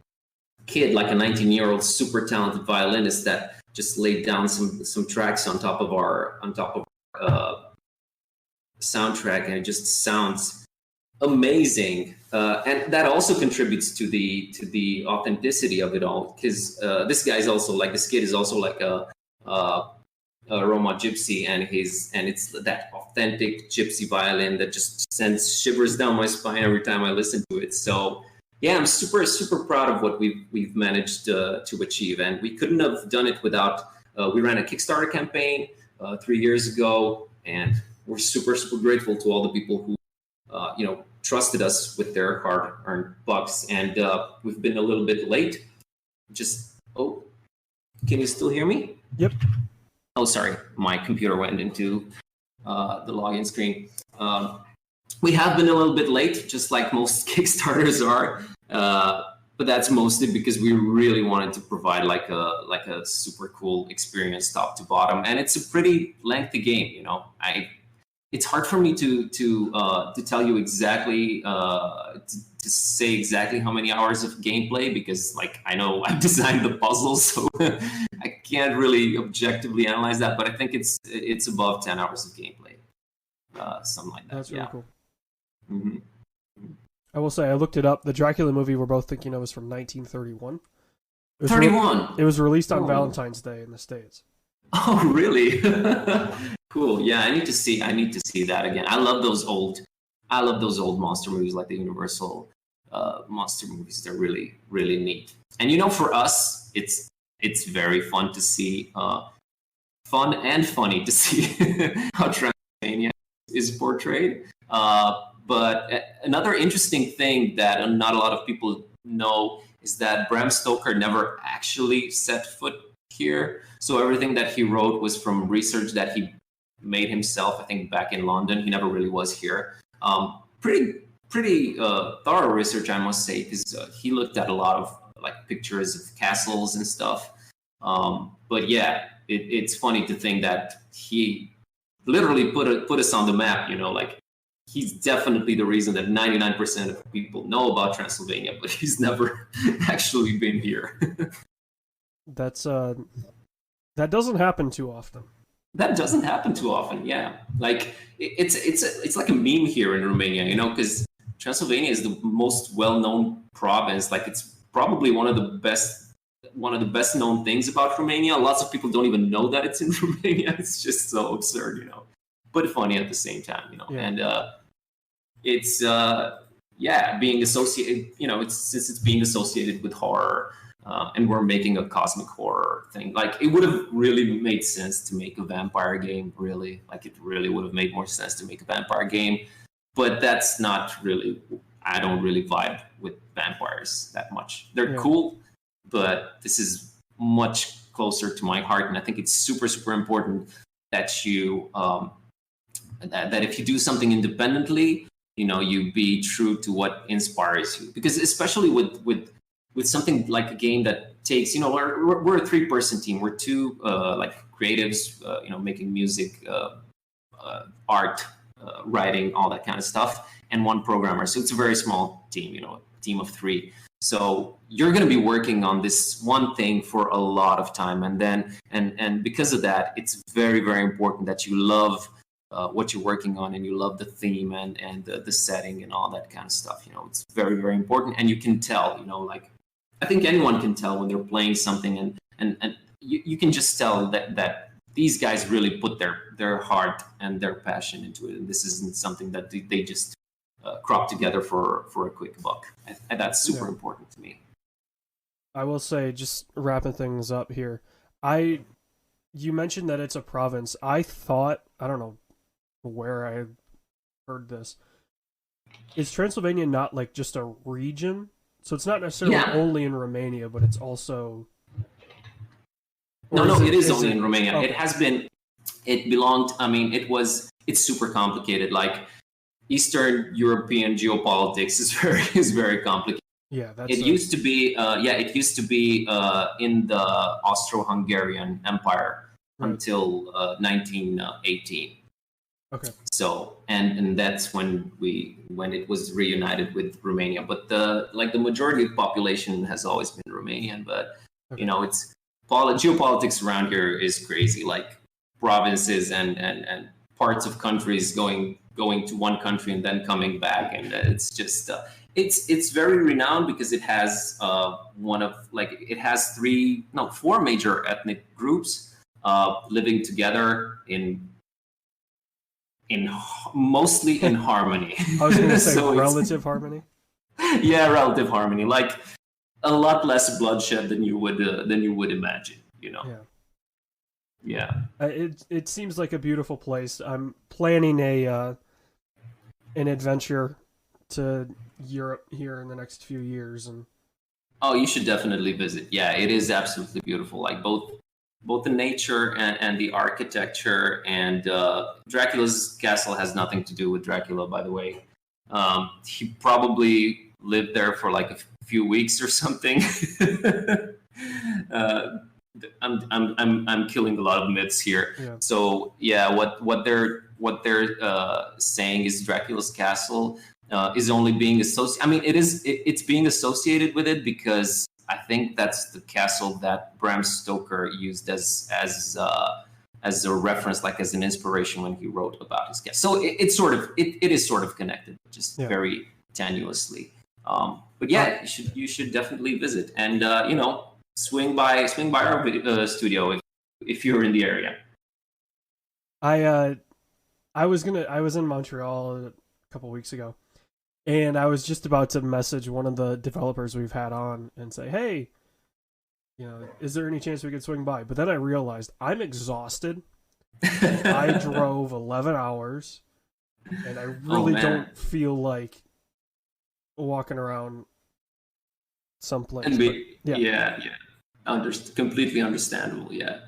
Speaker 3: kid, like a 19-year-old super talented violinist that just laid down some tracks on top of our soundtrack, and it just sounds amazing. And that also contributes to the authenticity of it all, because this kid is also like a Roma gypsy, and it's that authentic gypsy violin that just sends shivers down my spine every time I listen to it. So yeah, I'm super proud of what we've managed to achieve, and we couldn't have done it without. We ran a Kickstarter campaign 3 years ago, and we're super grateful to all the people who trusted us with their hard-earned bucks. And we've been a little bit late. Can you still hear me?
Speaker 1: Yep.
Speaker 3: Oh, sorry, my computer went into the login screen. We have been a little bit late, just like most Kickstarters are, but that's mostly because we really wanted to provide like a super cool experience, top to bottom, and it's a pretty lengthy game. It's hard for me to tell you exactly to say exactly how many hours of gameplay, because I know I've designed the puzzles, so I can't really objectively analyze that. But I think it's above 10 hours of gameplay, something like that.
Speaker 1: That's really cool.
Speaker 3: Mm-hmm.
Speaker 1: I will say I looked it up. The Dracula movie we're both thinking of is from 1931.
Speaker 3: 31.
Speaker 1: It was released on Valentine's Day in the States.
Speaker 3: Oh, really? Cool. Yeah, I need to see that again. I love those old monster movies, like the Universal monster movies. They're really, really neat. And for us, it's very fun to see, fun and funny to see how Transylvania is portrayed. But another interesting thing that not a lot of people know is that Bram Stoker never actually set foot here. So everything that he wrote was from research that he made himself, I think, back in London. He never really was here. Pretty thorough research, I must say, because he looked at a lot of pictures of castles and stuff. But yeah, it's funny to think that he literally put us on the map. He's definitely the reason that 99% of people know about Transylvania, but he's never actually been here.
Speaker 1: That doesn't happen too often.
Speaker 3: That doesn't happen too often, yeah. It's like a meme here in Romania, because Transylvania is the most well-known province. It's probably one of the best known things about Romania. Lots of people don't even know that it's in Romania. It's just so absurd, but funny at the same time,
Speaker 1: Yeah.
Speaker 3: And it's being associated, since it's being associated with horror. And we're making a cosmic horror thing. It would have really made sense to make a vampire game, really. It really would have made more sense to make a vampire game. But that's not really, I don't really vibe with vampires that much. They're cool, but this is much closer to my heart. And I think it's super important that you, that if you do something independently, you be true to what inspires you. Because especially with something like a game that takes, we're a 3-person team. We're 2 creatives, making music, art, writing, all that kind of stuff, and 1 programmer. So it's a very small team, a team of 3. So you're going to be working on this one thing for a lot of time, and because of that, it's very, very important that you love what you're working on, and you love the theme and the setting and all that kind of stuff. It's very, very important, and you can tell, I think anyone can tell when they're playing something, and you can just tell that these guys really put their heart and their passion into it, and this isn't something that they just crop together for a quick buck. And that's super important to me.
Speaker 1: I will say, just wrapping things up here, you mentioned that it's a province. I thought, I don't know where I heard this, is Transylvania not just a region? So it's not necessarily only in Romania, but it's also...
Speaker 3: No, it is only in Romania. Okay. It has been, it belonged, it's super complicated. Eastern European geopolitics is very complicated.
Speaker 1: Yeah,
Speaker 3: It used to be in the Austro-Hungarian Empire until 1918.
Speaker 1: Okay.
Speaker 3: So and that's when it was reunited with Romania. But the majority of the population has always been Romanian. But it's geopolitics around here is crazy. Like provinces and parts of countries going to one country and then coming back, and it's just it's very renowned because it has four major ethnic groups living together mostly in harmony.
Speaker 1: I was going to say so relative harmony.
Speaker 3: Yeah, relative harmony. Like a lot less bloodshed than you would imagine. Yeah.
Speaker 1: It seems like a beautiful place. I'm planning an adventure to Europe here in the next few years, and
Speaker 3: you should definitely visit. Yeah, it is absolutely beautiful. Like both the nature and the architecture, and Dracula's castle has nothing to do with Dracula, by the way. He probably lived there for like a few weeks or something. I'm killing a lot of myths here.
Speaker 1: Yeah.
Speaker 3: So yeah, what they're saying is Dracula's castle is only being associated. I mean, it's being associated with it because I think that's the castle that Bram Stoker used as a reference, like as an inspiration when he wrote about his castle. So it is sort of connected, just very tenuously. But yeah, you should definitely visit, and swing by our studio if you're in the area.
Speaker 1: I was in Montreal a couple weeks ago, and I was just about to message one of the developers we've had on and say, hey, is there any chance we could swing by? But then I realized I'm exhausted. I drove 11 hours, and I really don't feel like walking around someplace.
Speaker 3: Completely understandable. Yeah.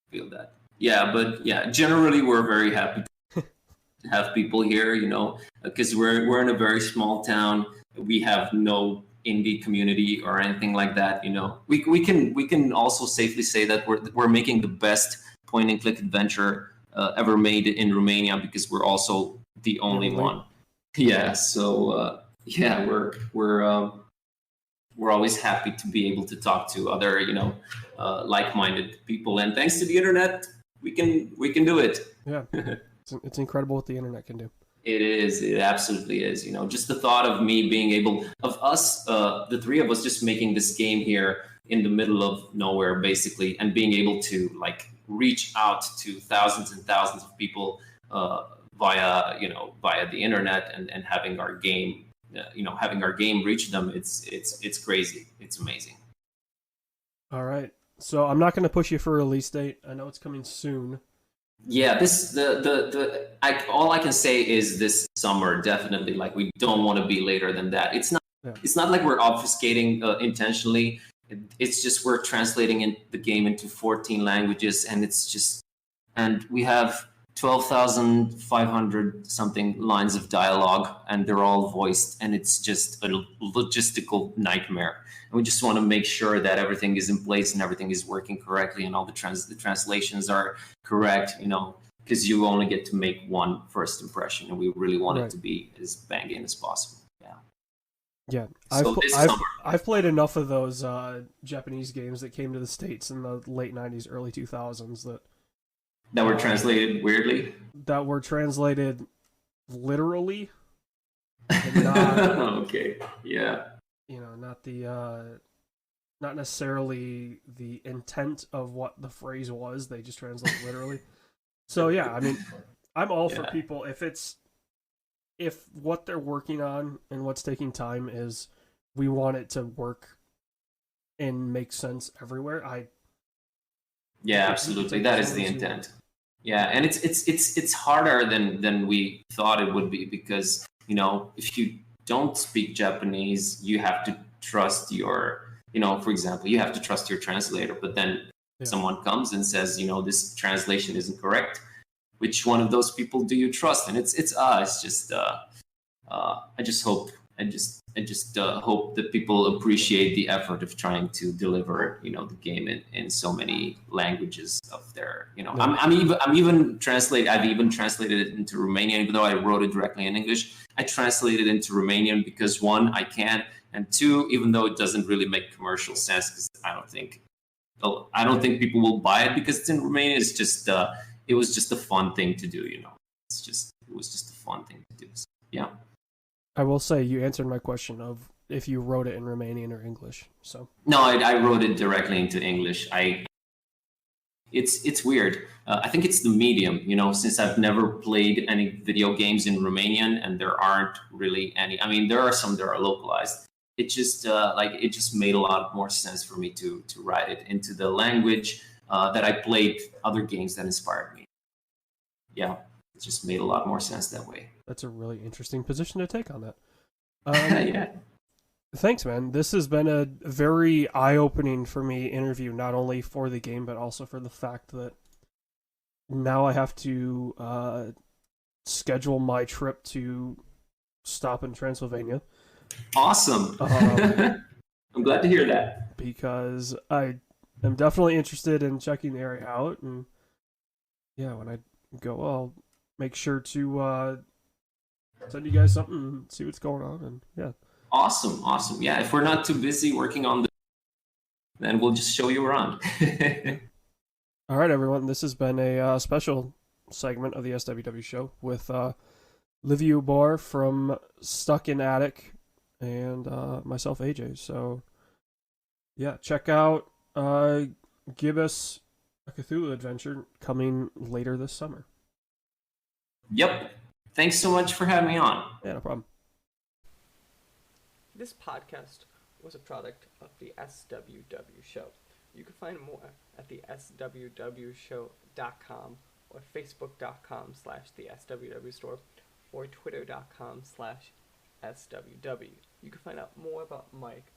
Speaker 3: Feel that. Yeah, but yeah, generally we're very happy to have people here, because we're in a very small town. We have no indie community or anything like that. We can also safely say that we're making the best point and click adventure ever made in Romania, because we're also the only one. Yeah. So we're always happy to be able to talk to other like-minded people, and thanks to the internet we can do it.
Speaker 1: Yeah. It's incredible what the internet can do.
Speaker 3: It absolutely is. Just the thought of me being able, of us, the three of us, just making this game here in the middle of nowhere, basically, and being able to reach out to thousands and thousands of people via the internet, and having our game, reach them. It's crazy. It's amazing.
Speaker 1: All right. So I'm not going to push you for a release date. I know it's coming soon.
Speaker 3: Yeah, all I can say is this summer, definitely. Like, we don't want to be later than that. It's not like we're obfuscating intentionally. It's just we're translating the game into 14 languages, and we have 12,500 something lines of dialogue, and they're all voiced, and it's just a logistical nightmare. And we just want to make sure that everything is in place and everything is working correctly, and all the translations are correct, because you only get to make one first impression, and we really want it to be as banging as possible.
Speaker 1: Yeah. I've played enough of those Japanese games that came to the States in the late 90s, early 2000s
Speaker 3: that were translated weirdly. That
Speaker 1: were translated literally. Not,
Speaker 3: okay. Yeah.
Speaker 1: Not necessarily the intent of what the phrase was. They just translate literally. So yeah, I mean, I'm all for people if what they're working on and what's taking time is we want it to work and make sense everywhere.
Speaker 3: Yeah, absolutely. That is the intent. Yeah, and it's harder than we thought it would be, because if you don't speak Japanese, you have to trust your, for example, you have to trust your translator. But then someone comes and says, this translation isn't correct. which one of those people do you trust? And it's just I just hope hope that people appreciate the effort of trying to deliver, the game in so many languages of their, I'm even translate. I've even translated it into Romanian, even though I wrote it directly in English. I translated it into Romanian because one, I can, and two, even though it doesn't really make commercial sense, because I don't think people will buy it because it's in Romanian. It's just it was just a fun thing to do, it was just a fun thing to do. So, yeah.
Speaker 1: I will say you answered my question of if you wrote it in Romanian or English. So
Speaker 3: no, I wrote it directly into English. It's weird. I think it's the medium. Since I've never played any video games in Romanian, and there aren't really any. I mean, there are some that are localized. It just it just made a lot more sense for me to write it into the language that I played other games that inspired me. Yeah, it just made a lot more sense that way.
Speaker 1: That's a really interesting position to take on that.
Speaker 3: Yeah.
Speaker 1: Thanks, man. This has been a very eye-opening for me interview, not only for the game, but also for the fact that now I have to schedule my trip to stop in Transylvania.
Speaker 3: Awesome. I'm glad to hear that.
Speaker 1: Because I am definitely interested in checking the area out. And yeah, when I go, I'll make sure to send you guys something and see what's going on. And yeah.
Speaker 3: Awesome. Yeah, if we're not too busy working on then we'll just show you around.
Speaker 1: All right, everyone. This has been a special segment of the SWW Show with Liviu Bor from Stuck in Attic and myself, AJ. So, yeah, check out Gibbous, a Cthulhu adventure coming later this summer.
Speaker 3: Yep. Thanks so much for having me on.
Speaker 1: Yeah, no problem.
Speaker 2: This podcast was a product of the SWW Show. You can find more at the swwshow.com or facebook.com/the SWW store or twitter.com/SWW. You can find out more about Mike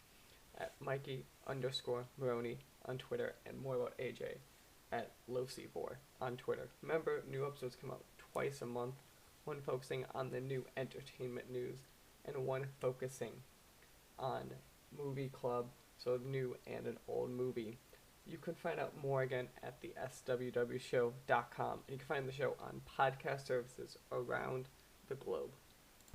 Speaker 2: at Mikey_Maroney on Twitter and more about AJ at LoCBor on Twitter. Remember, new episodes come out twice a month, one focusing on the new entertainment news and one focusing on movie club, so new and an old movie. You can find out more again at the swwshow.com, and you can find the show on podcast services around the globe.